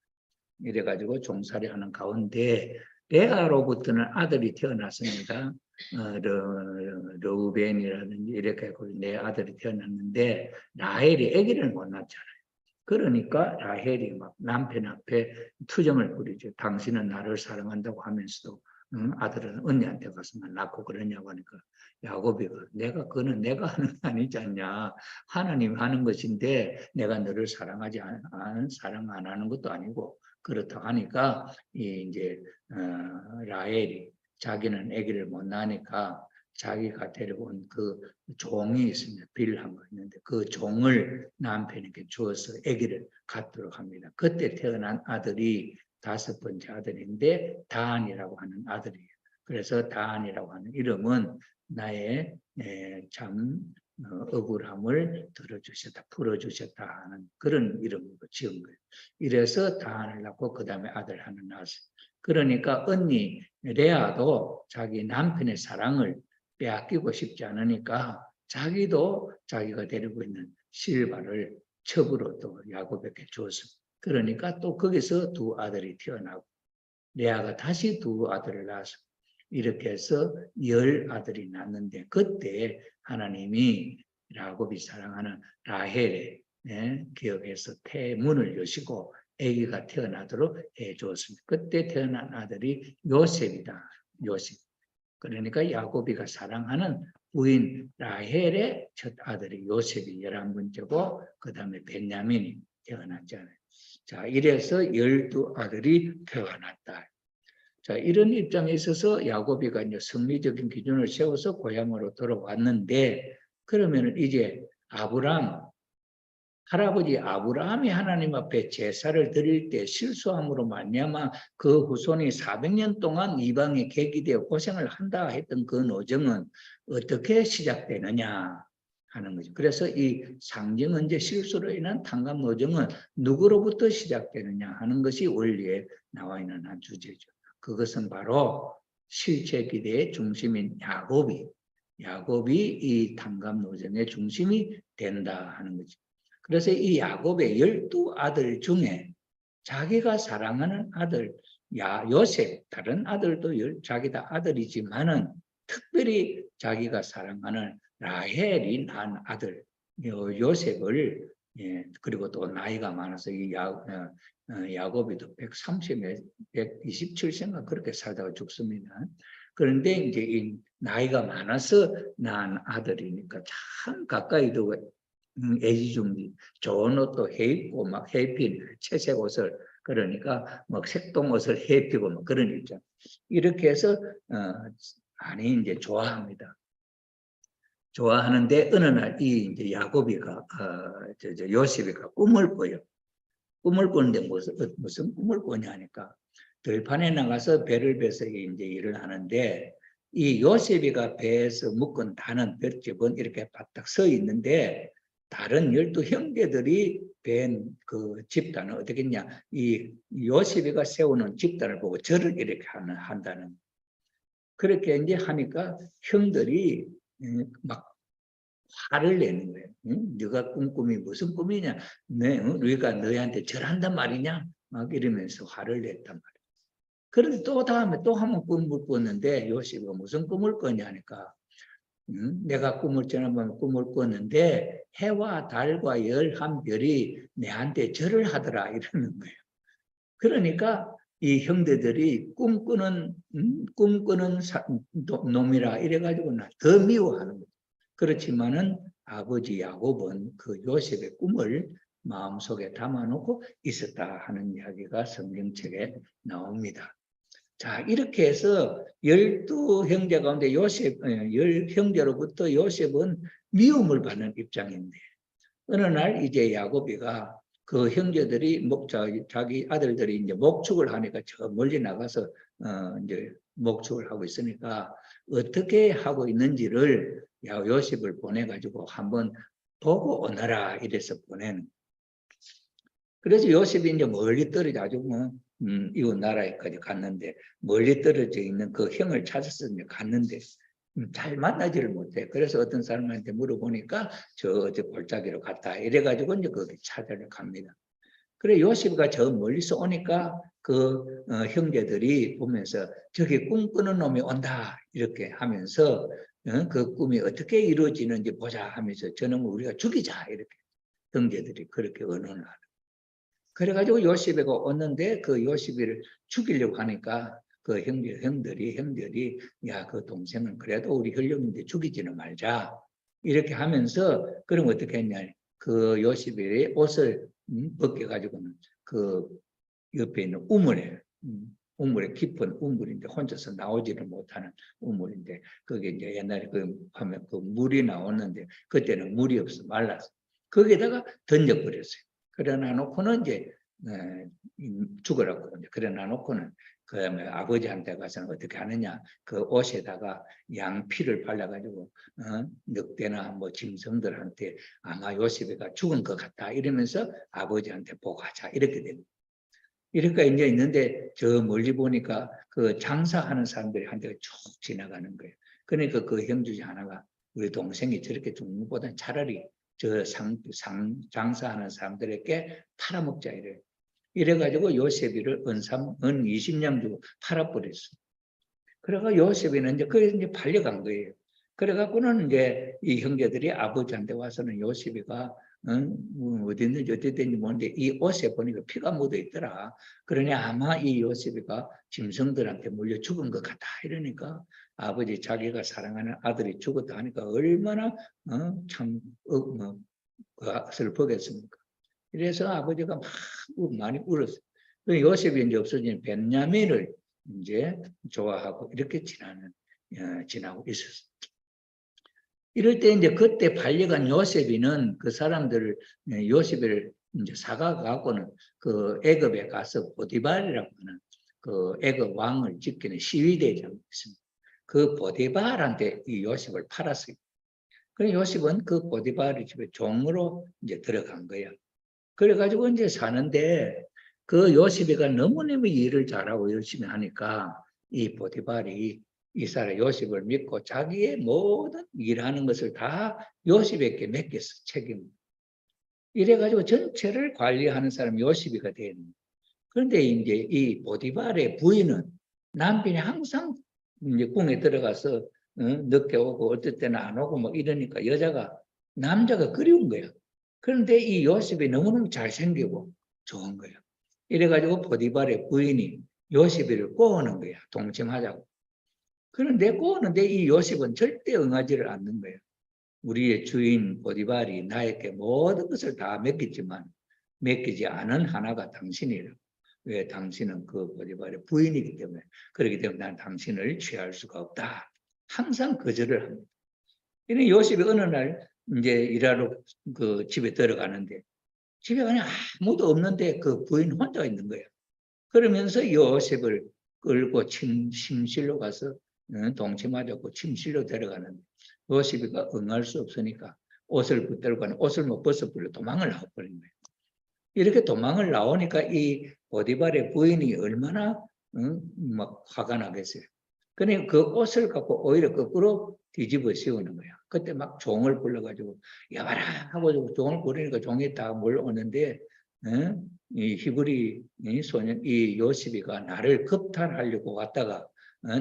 이래가지고 종살이 하는 가운데 레아로부터는 아들이 태어났습니다. 르우벤이라든지 이렇게 내 아들이 태어났는데 라헬이 아기를 못 낳잖아요. 그러니까 라헬이 막 남편 앞에 투정을 부리죠. 당신은 나를 사랑한다고 하면서도 아들은 언니한테 가서만 낳고 그러냐고 하니까 야곱이가 그는 내가 하는 거 아니지 않냐. 하나님 하는 것인데 내가 너를 사랑 안 하는 것도 아니고 그렇다고 하니까 이제 라헬이 자기는 아기를 못 낳으니까 자기가 데려온 그 종이 있습니다. 빌하가 있는데 그 종을 남편에게 주어서 아기를 갖도록 합니다. 그때 태어난 아들이 5번째 아들인데 다한이라고 하는 아들이에요. 그래서 다한이라고 하는 이름은 나의 참 억울함을 들어주셨다, 풀어주셨다 하는 그런 이름으로 지은 거예요. 이래서 다한을 낳고 그 다음에 아들 하나 낳았어요. 그러니까 언니 레아도 자기 남편의 사랑을 빼앗기고 싶지 않으니까 자기도 자기가 데리고 있는 실바를 첩으로 또 야곱에게 줬습니다. 그러니까 또 거기서 두 아들이 태어나고 레아가 다시 두 아들을 낳아서 이렇게 해서 10아들이 낳는데 그때 하나님이 야곱이 사랑하는 라헬의 기억해서 태문을 여시고 아기가 태어나도록 해주었습니다. 그때 태어난 아들이 요셉이다. 요셉. 그러니까 야곱이가 사랑하는 부인 라헬의 첫 아들이 요셉이 11번째고 그 다음에 벤야민이 태어났잖아요. 자, 이래서 12아들이 태어났다. 자, 이런 입장에 있어서 야곱이가 이제 성리적인 기준을 세워서 고향으로 돌아왔는데 그러면 이제 할아버지 아브라함이 하나님 앞에 제사를 드릴 때 실수함으로 말미암아 그 후손이 400년 동안 이방에 객이되어 고생을 한다 했던 그 노정은 어떻게 시작되느냐 하는 거죠. 그래서 이 상징은 이제 실수로 인한 탕감 노정은 누구로부터 시작되느냐 하는 것이 원리에 나와 있는 한 주제죠. 그것은 바로 실제 기대의 중심인 야곱이 이 탕감 노정의 중심이 된다 하는 거죠. 그래서 이 야곱의 12아들 중에 자기가 사랑하는 아들 요셉, 다른 아들도 자기 다 아들이지만은 특별히 자기가 사랑하는 라헬이 낳은 아들 요셉을 그리고 또 나이가 많아서 이 야곱이도 127세인가 그렇게 살다가 죽습니다. 그런데 이제 이 나이가 많아서 낳은 아들이니까 참 가까이 두고 애지중지 좋은 옷도 해 입고 막 해입힌 채색 옷을 그러니까 뭐 색동 옷을 해 입히고 뭐 그런 입장. 이렇게 해서 많이 이제 좋아합니다. 좋아하는데 어느 날 이 이제 야곱이가 요셉이가 꿈을 꿔요. 꿈을 꾸는데 무슨 꿈을 꾸냐니까 들판에 나가서 배를 베서 이제 일을 하는데 이 요셉이가 배에서 묶은 다는 볏짚은 이렇게 바닥 서 있는데 다른 12 형제들이 벤 그 집단은 어떻게 했냐 이 요셉이가 세우는 집단을 보고 절을 이렇게 한다는 그렇게 이제 하니까 형들이 막 화를 내는 거예요. 응? 네가 꿈이 무슨 꿈이냐? 우리가 너희한테 절한단 말이냐? 막 이러면서 화를 냈단 말이에요. 그런데 또 다음에 또 한 번 꿈을 꿨는데 요셉이가 무슨 꿈을 꿨냐니까 내가 꿈을 지난번에 꿈을 꿨는데 해와 달과 11별이 내한테 절을 하더라 이러는 거예요. 그러니까 이 형제들이 꿈꾸는 놈이라 이래가지고 더 미워하는 거예요. 그렇지만은 아버지 야곱은 그 요셉의 꿈을 마음속에 담아놓고 있었다 하는 이야기가 성경책에 나옵니다. 자, 이렇게 해서 12형제 가운데 요셉, 10형제로부터 요셉은 미움을 받는 입장인데 어느 날 이제 야곱이가 그 형제들이 자기 아들들이 이제 목축을 하니까 저 멀리 나가서 이제 목축을 하고 있으니까 어떻게 하고 있는지를 요셉을 보내가지고 한번 보고 오너라 이래서 보내는. 그래서 요셉이 이제 멀리 떨어져 아주 뭐 이웃 나라에까지 갔는데 멀리 떨어져 있는 그 형을 찾아서 이제 갔는데 잘 만나지를 못해. 그래서 어떤 사람한테 물어보니까 저 골짜기로 갔다. 이래가지고 이제 거기 찾아러 갑니다. 그래 요셉이가 저 멀리서 오니까 그 형제들이 보면서 저기 꿈꾸는 놈이 온다 이렇게 하면서 그 꿈이 어떻게 이루어지는지 보자 하면서 저놈을 우리가 죽이자 이렇게 형제들이 그렇게 언언을 하는. 그래가지고 요셉이가 왔는데 그 요셉이를 죽이려고 하니까 그 형들이 야 그 동생은 그래도 우리 혈육인데 죽이지는 말자 이렇게 하면서 그럼 어떻게 했냐 그 요셉의 옷을 벗겨가지고는 그 옆에 있는 우물에 깊은 우물인데 혼자서 나오지를 못하는 우물인데 그게 이제 옛날에 그 하면 그 물이 나오는데 그때는 물이 없어 말라서 거기다가 던져버렸어요. 그래 놔놓고는 이제 죽으라고 이제 그래 놔놓고는 그다음에 아버지한테 가서는 어떻게 하느냐 그 옷에다가 양피를 발라가지고 늑대나 뭐 짐승들한테 아마 요셉이가 죽은 것 같다 이러면서 아버지한테 보고하자 이렇게 됩니다. 이렇게 이제 있는데 저 멀리 보니까 그 장사하는 사람들이 한테 쭉 지나가는 거예요. 그러니까 그 형제 하나가 우리 동생이 저렇게 죽는 것보다 차라리 저 장사하는 사람들에게 팔아먹자 이래요. 이래가지고 요셉이를 은 20냥 주고 팔아버렸어요. 그래가 요셉이는 이제 그게 이제 팔려간 거예요. 그래갖고는 이제 이 형제들이 아버지한테 와서는 요셉이가 어디 있는지 어디 있는지 모르는데 이 옷에 보니까 피가 묻어 있더라. 그러니 아마 이 요셉이가 짐승들한테 물려 죽은 것 같다. 이러니까 아버지 자기가 사랑하는 아들이 죽었다 하니까 얼마나 참 슬프겠습니까. 그래서 아버지가 막 많이 울었어요. 요셉이 이제 없어진 벤야민을 이제 좋아하고 이렇게 지나고 있었어요. 이럴 때 이제 그때 반려간 요셉이는 그 사람들을 요셉을 이제 사가갖고는 그 애굽에 가서 보디발이라고 하는 그 애굽 왕을 지키는 시위대장이 있습니다. 그 보디발한테 이 요셉을 팔았어요. 그래서 요셉은 그 보디발의 집에 종으로 이제 들어간 거예요. 그래가지고 이제 사는데 그 요셉이가 너무너무 일을 잘하고 열심히 하니까 이 보디발이 이 사람 요셉을 믿고 자기의 모든 일하는 것을 다 요셉에게 맡겼어 책임. 이래가지고 전체를 관리하는 사람이 요셉이가 되는. 그런데 이제 이 보디발의 부인은 남편이 항상 이제 궁에 들어가서 늦게 오고 어떨 때는 안 오고 뭐 이러니까 남자가 그리운 거야. 그런데 이 요셉이 너무너무 잘생기고 좋은 거야. 이래가지고 보디발의 부인이 요셉이를 꼬우는 거야. 동침하자고. 그런데 꼬우는데 이 요셉은 절대 응하지를 않는 거예요. 우리의 주인 보디발이 나에게 모든 것을 다 맡겼지만 맡기지 않은 하나가 당신이라. 왜? 당신은 그 보디발의 부인이기 때문에. 그렇기 때문에 난 당신을 취할 수가 없다. 항상 거절을 합니다. 이런 요셉이 어느 날 이제 일하러 그 집에 들어가는데 집에 그냥 아무도 없는데 그 부인 혼자 있는 거예요. 그러면서 요셉을 끌고 침실로 가서 동치 맞았고 침실로 데려가는데 요셉이가 응할 수 없으니까 옷을 붙들고 옷을 못 벗어버려 도망을 나와버린 거예요. 이렇게 도망을 나오니까 이 보디발의 부인이 얼마나 막 화가 나겠어요. 그러니 그 옷을 갖고 오히려 거꾸로 뒤집어 씌우는 거야. 그때 막 종을 불러가지고 여봐라 하고 종을 부르니까 종이 다 몰려오는데 이 히브리 소년 이 요셉이가 나를 겁탈하려고 왔다가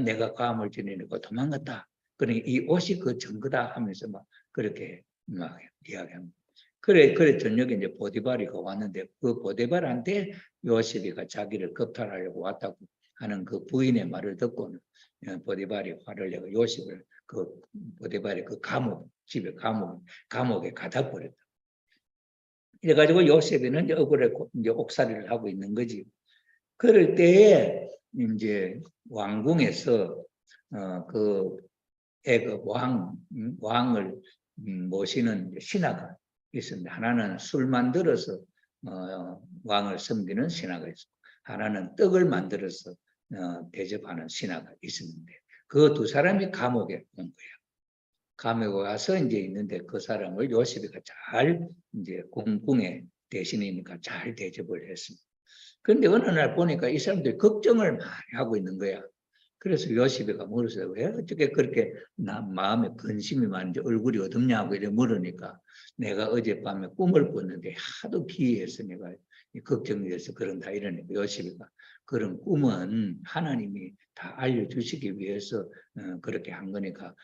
내가 감을 지내니까 도망갔다. 그러니 이 옷이 그 증거다 하면서 막 그렇게 막 이야기합니다. 그래 저녁에 이제 보디발이가 왔는데 그 보디발한테 요셉이가 자기를 겁탈하려고 왔다고 하는 그 부인의 말을 듣고는 보디발이 화를 내고 요셉을 그 보디발이 그 집에 감옥에 가다 버렸다. 이래가지고 요셉이는 이제 억울해 이제 옥살이를 하고 있는 거지. 그럴 때에 이제 왕궁에서 그 애굽 왕을 모시는 신하가 있습니다. 하나는 술 만들어서 왕을 섬기는 신하가 있고 하나는 떡을 만들어서 대접하는 신하가 있었는데 그 두 사람이 감옥에 온 거예요. 감옥에 와서 이제 있는데 그 사람을 요셉이가 잘 이제 궁에 대신이니까 잘 대접을 했습니다. 그런데 어느 날 보니까 이 사람들이 걱정을 많이 하고 있는 거야. 그래서 요셉이가 물었어요. 왜 어떻게 그렇게 마음에 근심이 많은지 얼굴이 어둡냐고 이래 물으니까 내가 어젯밤에 꿈을 꿨는데 하도 기이해서 내가 걱정이 돼서 그런다 이러니까 요셉이가 그런 꿈은 하나님이 다 알려주시기 위해서 그렇게 한 거니까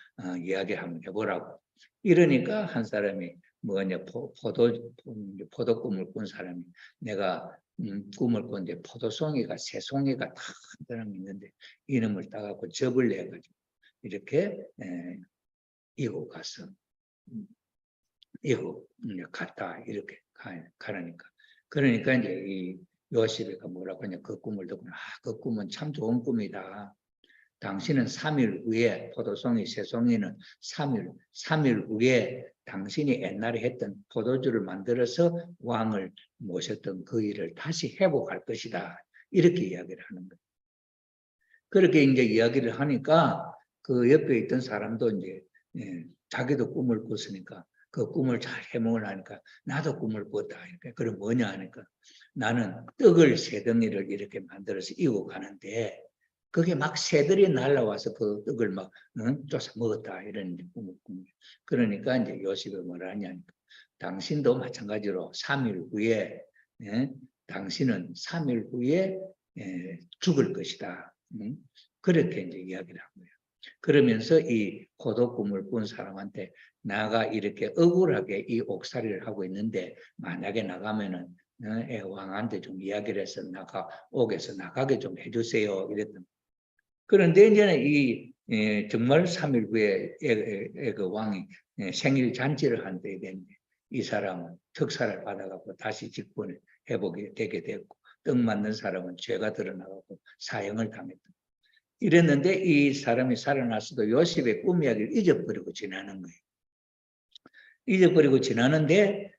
이야기 한번 해보라고. 이러니까 한 사람이 뭐냐 포도꿈을 꾼 사람이 내가 꿈을 꿨는데 포도송이가 새 송이가 다 한 사람이 있는데 이름을 따갖고 접을 내가지고 이렇게 이고 가서 이고 갔다 이렇게 가라니까 그러니까 이제 이 요셉이가 뭐라고 하냐 그 꿈을 듣고 그 꿈은 참 좋은 꿈이다. 당신은 3일 후에 포도송이 새송이는 3일 후에 당신이 옛날에 했던 포도주를 만들어서 왕을 모셨던 그 일을 다시 회복할 것이다. 이렇게 이야기를 하는 거예요. 그렇게 이제 이야기를 하니까 그 옆에 있던 사람도 이제 자기도 꿈을 꿨으니까 그 꿈을 잘 해몽을 하니까 나도 꿈을 꿨다. 이렇게 그럼 뭐냐 하니까 나는 떡을 세 덩이를 이렇게 만들어서 이고 가는데 그게 막 새들이 날라와서 그 떡을 막 쫓아 먹었다 이런 꿈을 꾼 거예요. 그러니까 이제 요셉이 뭐라 하냐니까 당신도 마찬가지로 3일 후에 당신은 3일 후에 죽을 것이다. 그렇게 이제 이야기를 한 거예요. 그러면서 이 포도 꿈을 꾼 사람한테 나가 이렇게 억울하게 이 옥살이를 하고 있는데 만약에 나가면은 왕한테 좀 이야기를 해서 옥에서 나가게 좀 해주세요. 이랬던. 그런데 이제는 이 정말 3일 후에 그 왕이 생일 잔치를 한 때에 됐는데 이 사람은 특사를 받아갖고 다시 직분을 회복이 되게 됐고 떡 맞는 사람은 죄가 드러나갖고 사형을 당했다. 이랬는데 이 사람이 살아났어도 요셉의 꿈 이야기를 잊어버리고 지나는 거예요. 잊어버리고 지나는데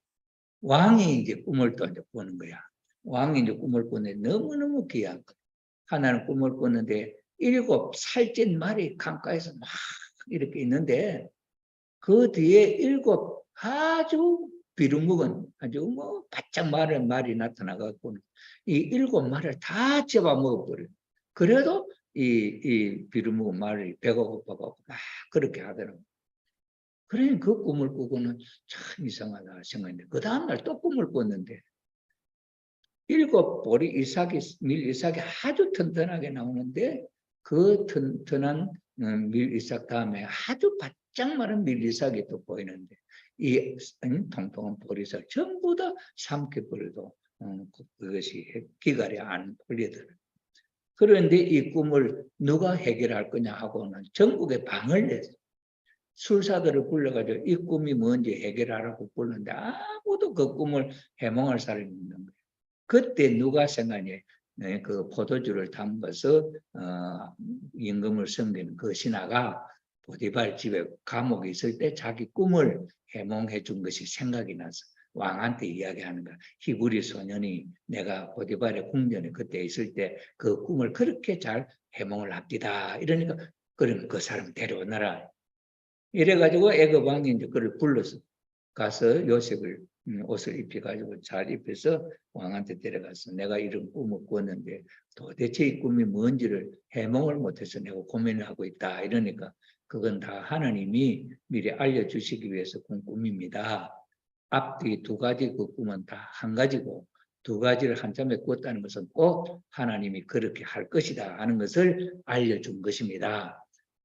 왕이 이제 꿈을 또 이제 꾸는 거야. 왕이 이제 꿈을 꾸는데 너무너무 귀한 거야. 하나는 꿈을 꿨는데 7 살찐 말이 강가에서 막 이렇게 있는데 그 뒤에 7 아주 비루묵은 아주 뭐 바짝 마른 말이 나타나갖고 이 7 말을 다 잡아먹어버려요. 그래도 이 비루묵은 말이 배가 고파갖고 막 그렇게 하더라고요. 그래 그 꿈을 꾸고는 참 이상하다 생각했는데 그 다음날 또 꿈을 꿨는데 7 보리 밀 이삭이 아주 튼튼하게 나오는데 그 튼튼한 밀 이삭 다음에 아주 바짝 마른 밀 이삭이 또 보이는데 이 통통한 보리쌀 전부 다 삼켜버려도 그것이 기갈이 안 풀리더라고요. 그런데 이 꿈을 누가 해결할 거냐 하고는 전국에 방을 냈어요. 술사들을 불러가지고 이 꿈이 뭔지 해결하라고 불렀는데 아무도 그 꿈을 해몽할 사람이 없는 거예요. 그때 누가 생각해? 네, 그 포도주를 담가서 임금을 섬기는 그 신하가 보디발 집에 감옥에 있을 때 자기 꿈을 해몽해 준 것이 생각이 나서 왕한테 이야기하는 거야. 히브리 소년이 내가 보디발의 궁전에 그때 있을 때 그 꿈을 그렇게 잘 해몽을 합디다. 이러니까 그러면 그 사람 데려오너라. 이래가지고 애굽 왕이 이제 그를 불러서 가서 요셉을 옷을 입혀가지고 잘 입혀서 왕한테 데려가서 내가 이런 꿈을 꿨는데 도대체 이 꿈이 뭔지를 해몽을 못해서 내가 고민을 하고 있다. 이러니까 그건 다 하나님이 미리 알려주시기 위해서 꾼 꿈입니다. 앞뒤 두 가지 그 꿈은 다 한 가지고 두 가지를 한참에 꿨다는 것은 꼭 하나님이 그렇게 할 것이다 하는 것을 알려준 것입니다.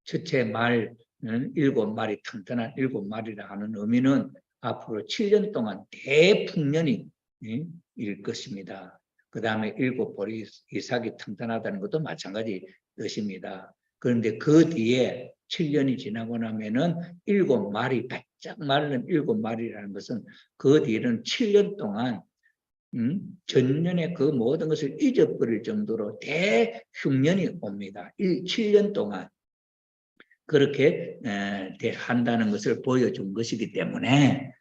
첫째 말은 7마리 튼튼한 7마리라 하는 의미는 앞으로 7년 동안 대풍년이 일 것입니다. 그 다음에 7보리 이삭이 튼튼하다는 것도 마찬가지 뜻입니다. 그런데 그 뒤에 7년이 지나고 나면은 7마리 바짝 마른 7마리라는 것은 그 뒤에는 7년 동안 전년의 그 모든 것을 잊어버릴 정도로 대흉년이 옵니다. 7년 동안 그렇게 한다는 것을 보여준 것이기 때문에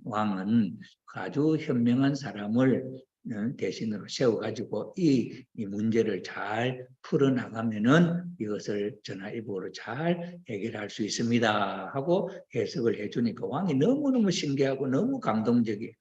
왕은 아주 현명한 사람을 대신으로 세워가지고 이 문제를 잘 풀어나가면은 이것을 전화위복으로 잘 해결할 수 있습니다 하고 해석을 해주니까 왕이 너무너무 신기하고 너무 감동적이에요.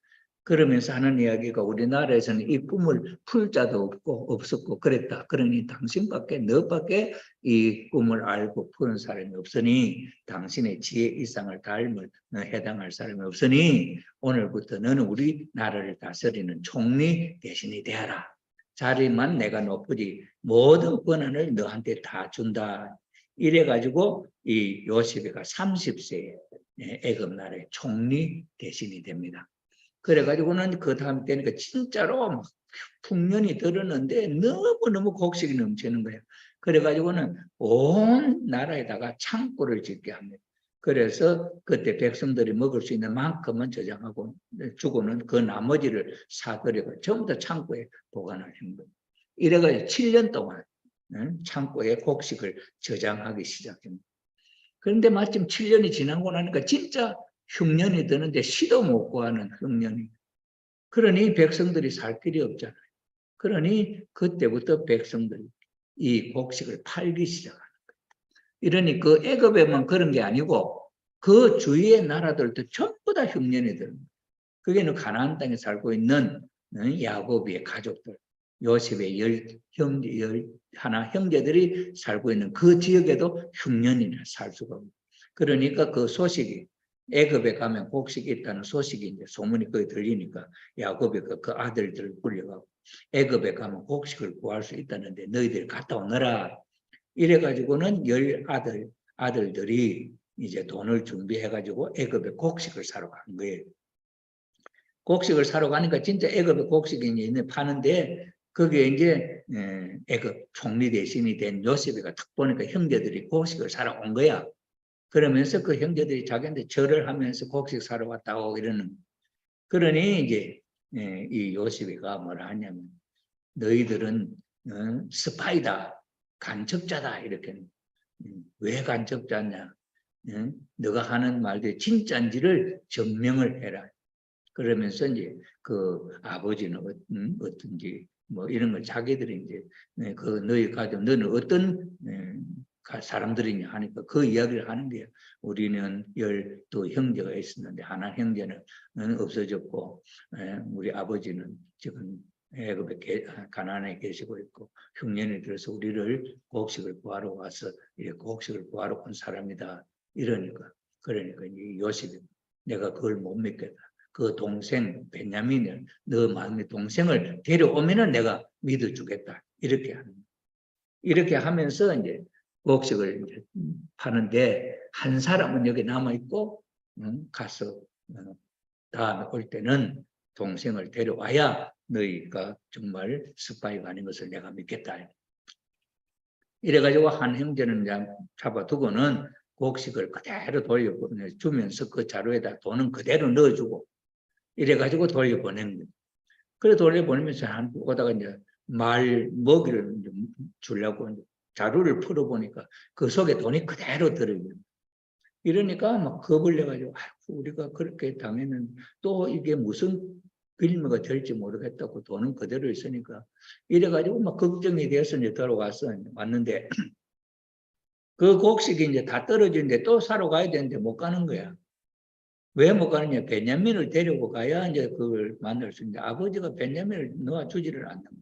그러면서 하는 이야기가 우리나라에서는 이 꿈을 풀 자도 없었고 그랬다. 그러니 당신밖에 너밖에 이 꿈을 알고 푸는 사람이 없으니 당신의 지혜 이상을 닮을 해당할 사람이 없으니 오늘부터 너는 우리 나라를 다스리는 총리 대신이 되어라. 자리만 내가 높으지 모든 권한을 너한테 다 준다. 이래가지고 이 요셉이가 30세에 애굽 나라의 총리 대신이 됩니다. 그래가지고는 그 다음 때니까 진짜로 막 풍년이 들었는데 너무너무 곡식이 넘치는 거예요. 그래가지고는 온 나라에다가 창고를 짓게 합니다. 그래서 그때 백성들이 먹을 수 있는 만큼은 저장하고 주고는 그 나머지를 사들여가 전부 다 창고에 보관을 한 거예요. 이래가지고 7년 동안 창고에 곡식을 저장하기 시작합니다. 그런데 마침 7년이 지나고 나니까 진짜 흉년이 드는데 시도 못 구하는 흉년이. 그러니 백성들이 살 길이 없잖아요. 그러니 그때부터 백성들이 이 곡식을 팔기 시작하는 거예요. 이러니 그 애굽에만 그런 게 아니고 그 주위의 나라들도 전부 다 흉년이 드는 거예요. 그게 가나안 땅에 살고 있는 야곱의 가족들, 요셉의 11 형제들이 살고 있는 그 지역에도 흉년이나 살 수가 없어요. 그러니까 그 소식이 애굽에 가면 곡식이 있다는 소식이 이제 소문이 거의 들리니까 야곱이 그 아들들을 불려가고 애굽에 가면 곡식을 구할 수 있다는데 너희들 갔다 오너라. 이래가지고는 10 아들들이 이제 돈을 준비해가지고 애굽에 곡식을 사러 간 거예요. 곡식을 사러 가니까 진짜 애굽에 곡식이 있는 파는데 거기에 이제 애굽 총리 대신이 된 요셉이가 딱 보니까 형제들이 곡식을 사러 온 거야. 그러면서 그 형제들이 자기한테 절을 하면서 곡식 사러 왔다고 이러는. 그러니 이제 이 요셉이가 뭐라 하냐면 너희들은 스파이다, 간첩자다 이렇게. 왜 간첩자냐? 너가 하는 말들이 진짜인지를 증명을 해라. 그러면서 이제 그 아버지는 어떤지 뭐 이런 걸 자기들이 이제 그 너희 가족 너는 어떤 사람들이냐 하니까 그 이야기를 하는 거예요. 우리는 12 형제가 있었는데 하나 형제는 없어졌고 우리 아버지는 지금 애굽에 가나안에 계시고 있고 흉년이 들어서 우리를 곡식을 구하러 와서 곡식을 구하러 온 사람이다. 이러니까 이 요셉이 내가 그걸 못 믿겠다. 그 동생 베냐민을 너 마음의 동생을 데려오면은 내가 믿어주겠다. 이렇게 하면서 이제 곡식을 이제 파는데 한 사람은 여기 남아 있고 가서 다음에 올 때는 동생을 데려와야 너희가 정말 스파이가 아닌 것을 내가 믿겠다. 이래가지고 한 형제는 잡아두고는 곡식을 그대로 돌려주면서 그 자루에다 돈은 그대로 넣어주고 이래가지고 돌려보낸 거예요. 그래 돌려보내면서 한 오다가 이제 말 먹이를 이제 주려고 자루를 풀어보니까 그 속에 돈이 그대로 들어있는. 이러니까 막 겁을 내가지고 우리가 그렇게 당했는 또 이게 무슨 빌미가 될지 모르겠다고 돈은 그대로 있으니까 이래가지고 막 걱정이 돼서 이제 왔는데 그 곡식이 이제 다 떨어지는데 또 사러 가야 되는데 못 가는 거야. 왜 못 가느냐? 베냐민을 데리고 가야 이제 그걸 만날 수 있는데 아버지가 베냐민을 놓아주지를 않는 거야.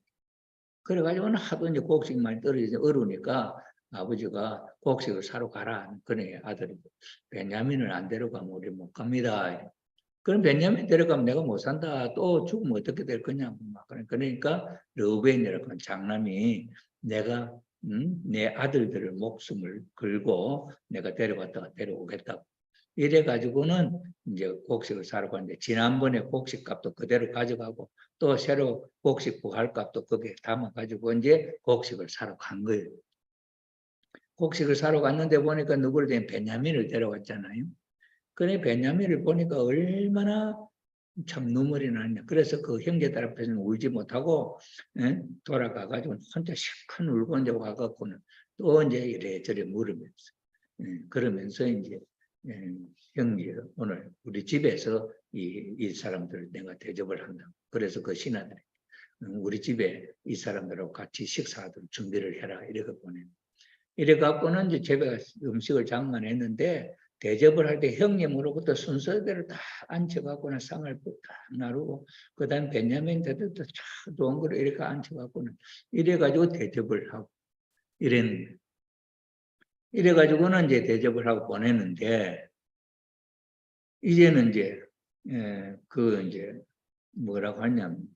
그래가지고는 하도 이제 곡식이 많이 떨어지서 어려우니까 아버지가 곡식을 사러 가라. 그래 아들이 베냐민을 안 데려가면 우리 못 갑니다. 그럼 베냐민 데려가면 내가 못 산다. 또 죽으면 어떻게 될 거냐고 막 그러니까 르우벤이라고 장남이 내가 내 아들들을 목숨을 걸고 내가 데려갔다가 데려오겠다고. 이래가지고는 이제 곡식을 사러 갔는데 지난번에 곡식 값도 그대로 가져가고 또 새로 곡식 구할 값도 거기에 담아가지고 이제 곡식을 사러 간 거예요. 곡식을 사러 갔는데 보니까 누구를 된 베냐민을 데려왔잖아요. 그래 베냐민을 보니까 얼마나 참 눈물이 나냐. 그래서 그 형제들 앞에서는 울지 못하고 돌아가가지고 혼자 실컷 울고 이제 와갖고는 또 이제 이래저래 물으면서 그러면서 이제 형제 오늘 우리 집에서 이 사람들을 내가 대접을 한다. 그래서 그 신하들이 우리 집에 이 사람들하고 같이 식사하도록 준비를 해라 이렇게 보내. 이래 갖고는 이제 제가 음식을 장만했는데 대접을 할 때 형님으로부터 순서대로 다 앉혀갖고는 상을 딱 나누고 그다음 베냐민들도 참 좋은 거를 이렇게 앉혀갖고는 이래가지고 대접을 하고 이래가지고는 이제 대접을 하고 보내는데 이제는 이제 그 이제 뭐라고 하냐면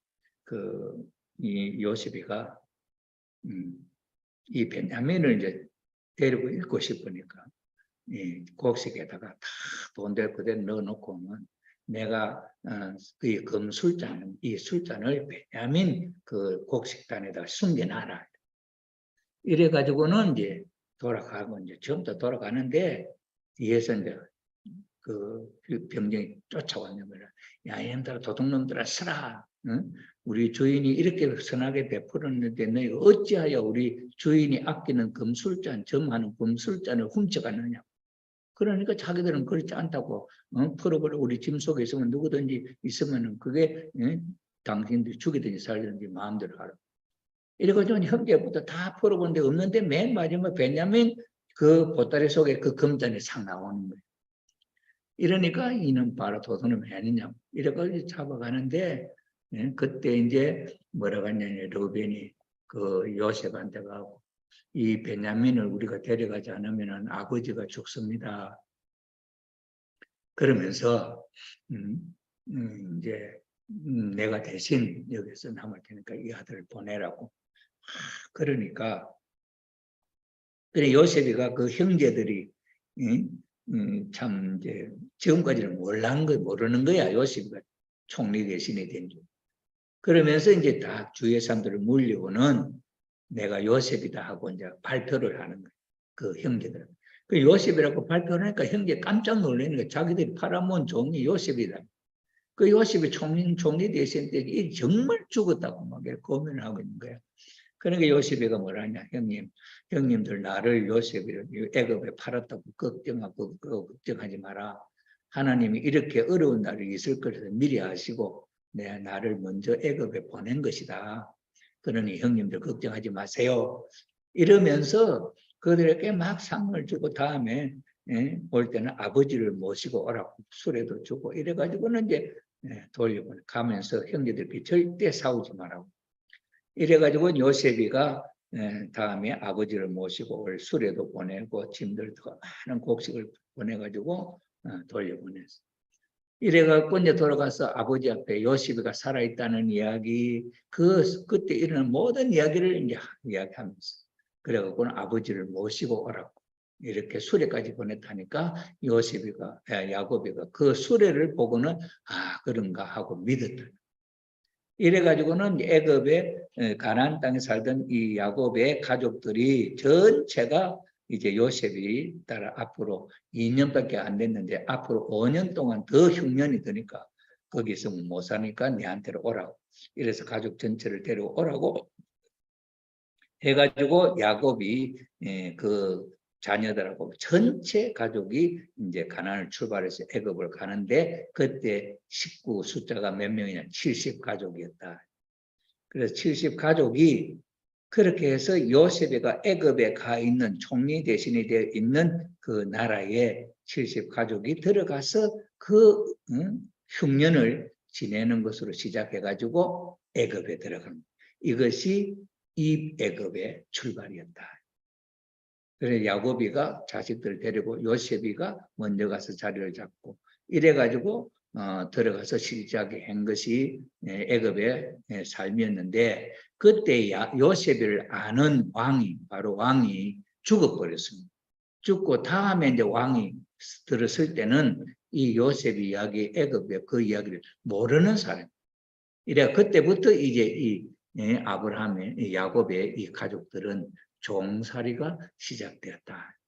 이 요셉이가 이 베냐민을 이제 데리고 읽고 싶으니까 곡식에다가 다 돈들 그대로 넣어놓고는 내가 그 금술잔, 이 술잔을 베냐민 그 곡식단에다 숨겨놔라. 이래가지고는 이제 돌아가고 이제 처음부터 돌아가는데 뒤에서 이제 그 병정이 쫓아왔는 거야. 야, 얘들아 도둑놈들아 서라. 응? 우리 주인이 이렇게 선하게 베풀었는데 너희가 어찌하여 우리 주인이 아끼는 금술잔, 점하는 금술잔을 훔쳐갔느냐. 그러니까 자기들은 그렇지 않다고 풀어버려. 우리 짐 속에 있으면 누구든지 있으면 그게 당신들이 죽이든지 살든지 마음대로 하라. 이래가지고 형제부터 다 풀어보는데 없는데 맨 마지막에 베냐민 그 보따리 속에 그 금잔이 싹 나오는 거예요. 이러니까 이는 바로 도둑놈이 아니냐. 이래가지고 잡아가는데 그때 이제 뭐라고 하냐면 르벤이 그 요셉한테 가고 이 베냐민을 우리가 데려가지 않으면 아버지가 죽습니다. 그러면서 이제 내가 대신 여기서 남을 테니까 이 아들을 보내라고. 그러니까 그래 요셉이가 그 형제들이 참 이제 지금까지는 모르는 거야. 요셉이가 총리 대신이 된 줄. 그러면서 이제 다 주위의 사람들을 물려오는 내가 요셉이다 하고 이제 발표를 하는 거예요. 그 형제들. 그 요셉이라고 발표를 하니까 형제 깜짝 놀라는 거예요. 자기들이 팔아먹은 종이 요셉이다. 그 요셉이 총리 대신 때 정말 죽었다고 막 고민을 하고 있는 거예요. 그러니까 요셉이가 뭐라 하냐. 형님들 나를 요셉이를 애굽에 팔았다고 걱정하지 마라. 하나님이 이렇게 어려운 날이 있을 것을 미리 아시고 나를 먼저 애굽에 보낸 것이다. 그러니 형님들 걱정하지 마세요. 이러면서 그들에게 막 상을 주고 다음에 올 때는 아버지를 모시고 오라고 수레도 주고 이래가지고는 이제 돌려보내 가면서 형제들끼리 절대 싸우지 말라고. 이래가지고 요셉이가 다음에 아버지를 모시고 올 수레도 보내고 짐들도 많은 곡식을 보내가지고 돌려보냈어. 이래갖고 이제 돌아가서 아버지 앞에 요셉이가 살아있다는 이야기, 그때 일어난 모든 이야기를 이제 이야기하면서 그래갖고는 아버지를 모시고 오라고 이렇게 수레까지 보냈다니까 야곱이가 그 수레를 보고는 그런가 하고 믿었다. 이래가지고는 애굽의 가나안 땅에 살던 이 야곱의 가족들이 전체가 이제 요셉이 따라 앞으로 2년밖에 안 됐는데 앞으로 5년 동안 더 흉년이 드니까 거기서 못 사니까 내한테로 오라고. 이래서 가족 전체를 데려오라고 해가지고 야곱이 그 자녀들하고 전체 가족이 이제 가나안을 출발해서 애굽을 가는데 그때 식구 숫자가 몇 명이냐 70 가족이었다. 그래서 70 가족이 그렇게 해서 요셉이가 애굽에 가 있는 총리 대신이 되어 있는 그 나라에 70 가족이 들어가서 그 흉년을 지내는 것으로 시작해가지고 애굽에 들어간 이것이 입애굽의 출발이었다. 그래서 야곱이가 자식들을 데리고 요셉이가 먼저 가서 자리를 잡고 이래가지고 들어가서 시작해 한 것이 애굽의 삶이었는데 그때 요셉을 아는 왕이 바로 왕이 죽어버렸습니다. 죽고 다음에 이제 왕이 들었을 때는 이 요셉 이야기, 애굽의 그 이야기를 모르는 사람. 이래 그때부터 이제 이 아브라함의 이 야곱의 이 가족들은 종살이가 시작되었다.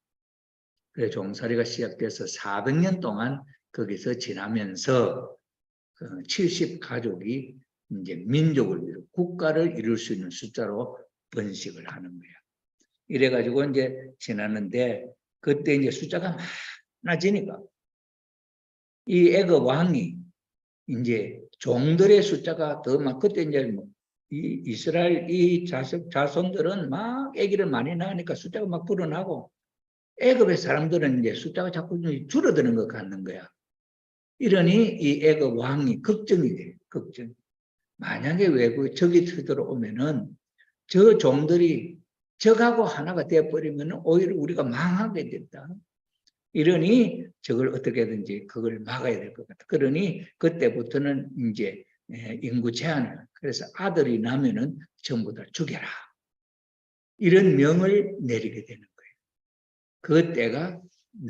그래 종살이가 시작돼서 400년 동안 거기서 지나면서 70 가족이 이제 민족을 이루고 국가를 이룰 수 있는 숫자로 번식을 하는 거야. 이래가지고 이제 지났는데 그때 이제 숫자가 많아지니까 이 애굽 왕이 이제 종들의 숫자가 더 많. 그때 이제 이 이스라엘 이 자손들은 막 아기를 많이 낳으니까 숫자가 막 불어나고 애굽의 사람들은 이제 숫자가 자꾸 줄어드는 것 같는 거야. 이러니 이 애굽 왕이 걱정이 돼. 걱정. 만약에 외국 적이 쳐들어오면은 저 종들이 적하고 하나가 되어버리면 오히려 우리가 망하게 된다. 이러니 저걸 어떻게든지 그걸 막아야 될 것 같아. 그러니 그때부터는 이제 인구 제한을. 그래서 아들이 나면은 전부 다 죽여라. 이런 명을 내리게 되는 거예요. 그 때가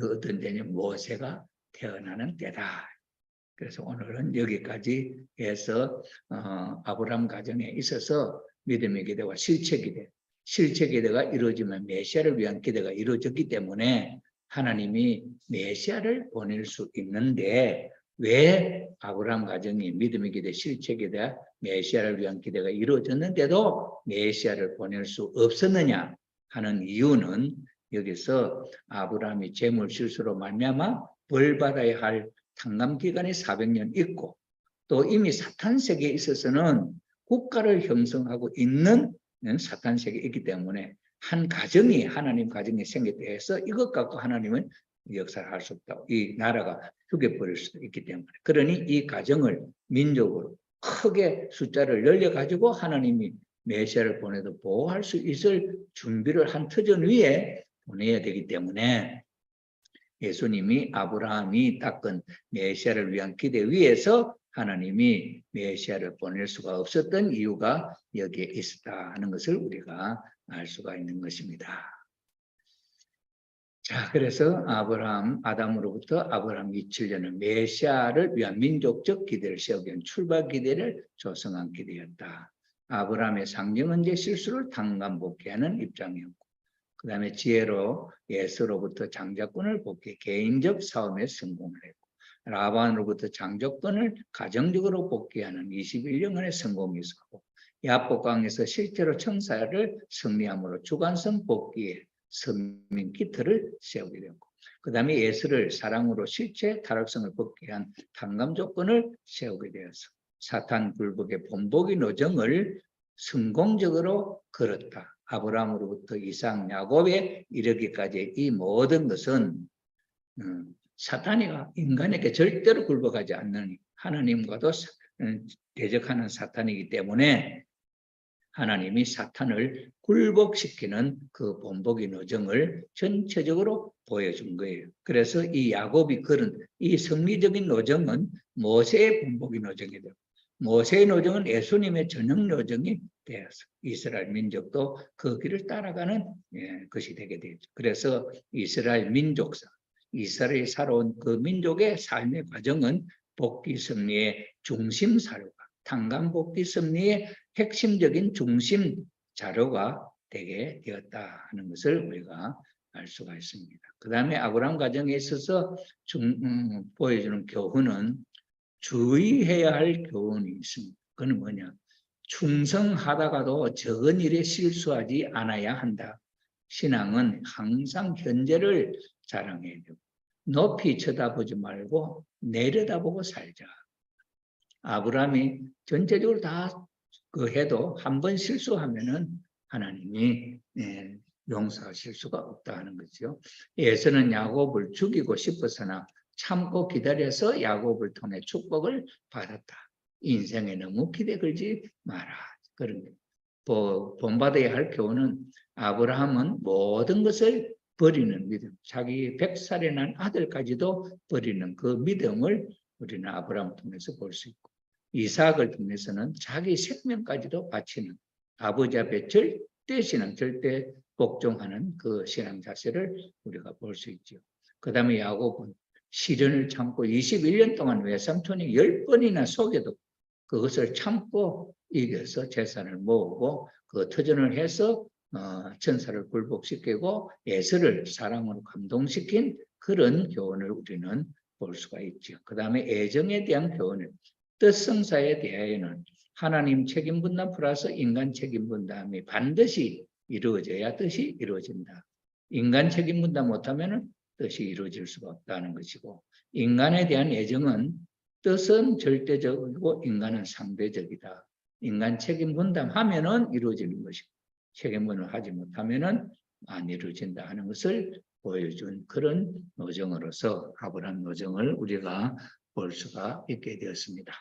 어떤 때냐 모세가 태어나는 때다. 그래서 오늘은 여기까지 해서 아브라함 가정에 있어서 믿음의 기대와 실체 기대. 실체 기대가 이루어지면 메시아를 위한 기대가 이루어졌기 때문에 하나님이 메시아를 보낼 수 있는데 왜 아브라함 가정이 믿음의 기대, 실체 기대, 메시아를 위한 기대가 이루어졌는데도 메시아를 보낼 수 없었느냐 하는 이유는 여기서 아브라함이 재물 실수로 말미암아 벌 받아야 할 탕감 기간이 400년 있고 또 이미 사탄 세계에 있어서는 국가를 형성하고 있는 사탄 세계에 있기 때문에 한 가정이 하나님 가정이 생겼다 해서 이것 갖고 하나님은 역사를 할 수 없다고 이 나라가 죽여버릴 수도 있기 때문에 그러니 이 가정을 민족으로 크게 숫자를 늘려가지고 하나님이 메시아를 보내도 보호할 수 있을 준비를 한 터전 위에 보내야 되기 때문에 예수님이 아브라함이 닦은 메시아를 위한 기대 위에서 하나님이 메시아를 보낼 수가 없었던 이유가 여기에 있었다 하는 것을 우리가 알 수가 있는 것입니다. 자, 그래서 아담으로부터 아브라함이 27년은 메시아를 위한 민족적 기대를 세우기 위한 출발 기대를 조성한 기대였다. 아브라함의 상징은 이제 실수를 탕감복귀하는 입장이었고 그 다음에 지혜로 예스로부터 장자권을 복귀 개인적 싸움에 성공을 했고 라반으로부터 장자권을 가정적으로 복귀하는 21년간의 성공이 있었고 야복강에서 실제로 청사를 승리함으로 주관성 복귀에 선민 기틀을 세우게 되었고 그 다음에 예스를 사랑으로 실체 타락성을 복귀한 탕감 조건을 세우게 되어서 사탄 굴복의 본보기 노정을 성공적으로 걸었다. 아브라함으로부터 이삭, 야곱에 이르기까지 이 모든 것은 사탄이가 인간에게 절대로 굴복하지 않는 하나님과도 대적하는 사탄이기 때문에 하나님이 사탄을 굴복시키는 그 본보기 노정을 전체적으로 보여준 거예요. 그래서 이 야곱이 걸은 이 성리적인 노정은 모세의 본보기 노정이 되고 모세의 노정은 예수님의 전형 노정이 되어서 이스라엘 민족도 그 길을 따라가는 것이 되게 되죠. 그래서 이스라엘 민족사, 이스라엘이 살아온 그 민족의 삶의 과정은 복귀 승리의 중심 사료가, 탕감 복귀 승리의 핵심적인 중심 자료가 되게 되었다 하는 것을 우리가 알 수가 있습니다. 그 다음에 아브라함 가정에 있어서 보여주는 교훈은 주의해야 할 교훈이 있습니다. 그건 뭐냐? 충성하다가도 적은 일에 실수하지 않아야 한다. 신앙은 항상 현재를 자랑해야 되고 높이 쳐다보지 말고 내려다보고 살자. 아브라함이 전체적으로 다 해도 한 번 실수하면은 하나님이 용서하실 수가 없다 하는 거죠. 에서는 야곱을 죽이고 싶었으나 참고 기다려서 야곱을 통해 축복을 받았다. 인생에 너무 기대 걸지 마라. 그런 본받아야 할 교훈은 아브라함은 모든 것을 버리는 믿음, 자기 100살에 난 아들까지도 버리는 그 믿음을 우리는 아브라함을 통해서 볼 수 있고, 이삭을 통해서는 자기 생명까지도 바치는 아버지 앞에 절대 신앙, 절대 복종하는 그 신앙 자세를 우리가 볼 수 있죠. 그 다음에 야곱은 시련을 참고 21년 동안 외삼촌이 10번이나 속여도 그것을 참고 이겨서 재산을 모으고 그 터전을 해서 천사를 굴복시키고 에서를 사랑으로 감동시킨 그런 교훈을 우리는 볼 수가 있죠. 그 다음에 애정에 대한 교훈을, 뜻성사에 대하여는 하나님 책임 분담 플러스 인간 책임 분담이 반드시 이루어져야 뜻이 이루어진다. 인간 책임 분담 못하면 뜻이 이루어질 수가 없다는 것이고, 인간에 대한 애정은 뜻은 절대적이고 인간은 상대적이다. 인간 책임 분담하면은 이루어지는 것이고 책임 분담하지 못하면은 안 이루어진다 하는 것을 보여준 그런 노정으로서 아브라함 노정을 우리가 볼 수가 있게 되었습니다.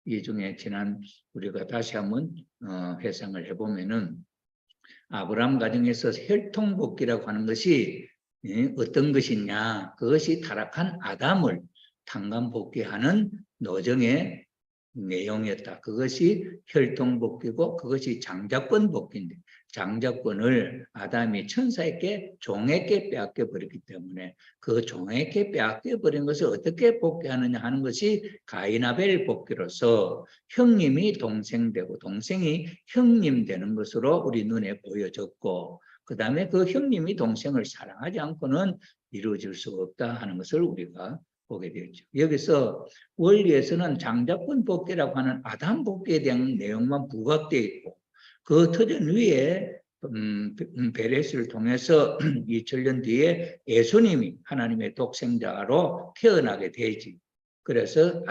이 중에 지난 우리가 다시 한번 회상을 해보면은 아브라함 가정에서 혈통복귀라고 하는 것이 어떤 것이냐, 그것이 타락한 아담을 탄감복귀하는 노정의 내용이었다. 그것이 혈통복귀고 그것이 장자권 복귀인데, 장자권을 아담이 천사에게 종에게 빼앗겨 버렸기 때문에 그 종에게 빼앗겨 버린 것을 어떻게 복귀하느냐 하는 것이 가인아벨 복귀로서 형님이 동생 되고 동생이 형님 되는 것으로 우리 눈에 보여졌고, 그 다음에 그 형님이 동생을 사랑하지 않고는 이루어질 수가 없다 하는 것을 우리가 보게 되었죠. 여기서 원리에서는 장자권 복귀라고 하는 아담 복귀에 대한 내용만 부각되어 있고, 그 터전 위에 베레스를 통해서 2000년 뒤에 예수님이 하나님의 독생자로 태어나게 되지. 그래서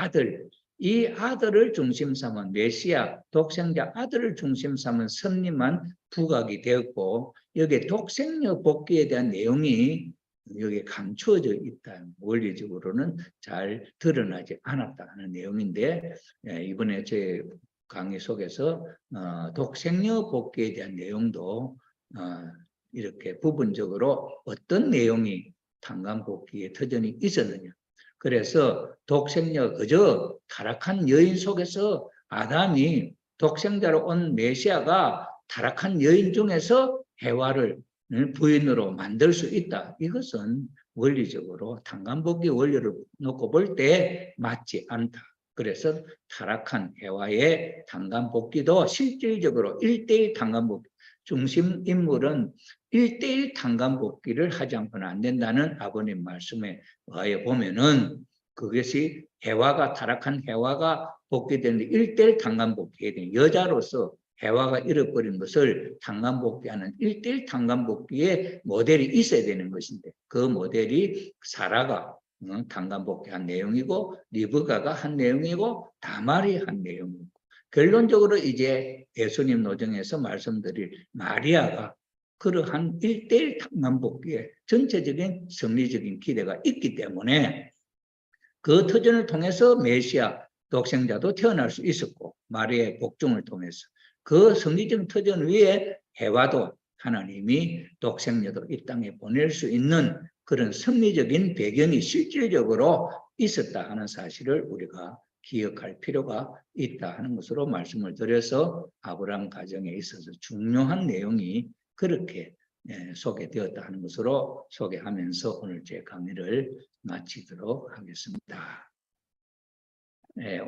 이 아들을 중심 삼은 메시아, 독생자 아들을 중심 삼은 선님만 부각이 되었고, 여기에 독생녀 복귀에 대한 내용이 여기에 감추어져 있다. 원리적으로는 잘 드러나지 않았다 하는 내용인데, 이번에 제 강의 속에서 독생녀 복귀에 대한 내용도 이렇게 부분적으로 어떤 내용이 탄감 복귀의 터전이 있었느냐. 그래서 독생녀, 그저 타락한 여인 속에서 아담이 독생자로 온 메시아가 타락한 여인 중에서 해와를 부인으로 만들 수 있다. 이것은 원리적으로 탄감복귀 원리를 놓고 볼 때 맞지 않다. 그래서 타락한 해와의 탄감복귀도 실질적으로 1:1 탄감복귀, 중심 인물은 1:1 탄감복귀를 하지 않고는 안 된다는 아버님 말씀에 의해 보면은 그것이 타락한 해와가 복귀되는데 1:1 탄감복귀해야 돼. 여자로서 해와가 잃어버린 것을 탄감복귀하는 1:1 탄감복귀의 모델이 있어야 되는 것인데, 그 모델이 사라가 탄감복귀한 내용이고 리브가가 한 내용이고 다말이 한 내용이고, 결론적으로 이제 예수님 노정에서 말씀드릴 마리아가 그러한 1:1 탄감복귀에 전체적인 성리적인 기대가 있기 때문에 그 터전을 통해서 메시아 독생자도 태어날 수 있었고, 마리아의 복종을 통해서 그 성리적 터전 위에 해와도 하나님이 독생녀도 이 땅에 보낼 수 있는 그런 성리적인 배경이 실질적으로 있었다 하는 사실을 우리가 기억할 필요가 있다 하는 것으로 말씀을 드려서 아브라함 가정에 있어서 중요한 내용이 그렇게 소개되었다 하는 것으로 소개하면서 오늘 제 강의를 마치도록 하겠습니다. 오늘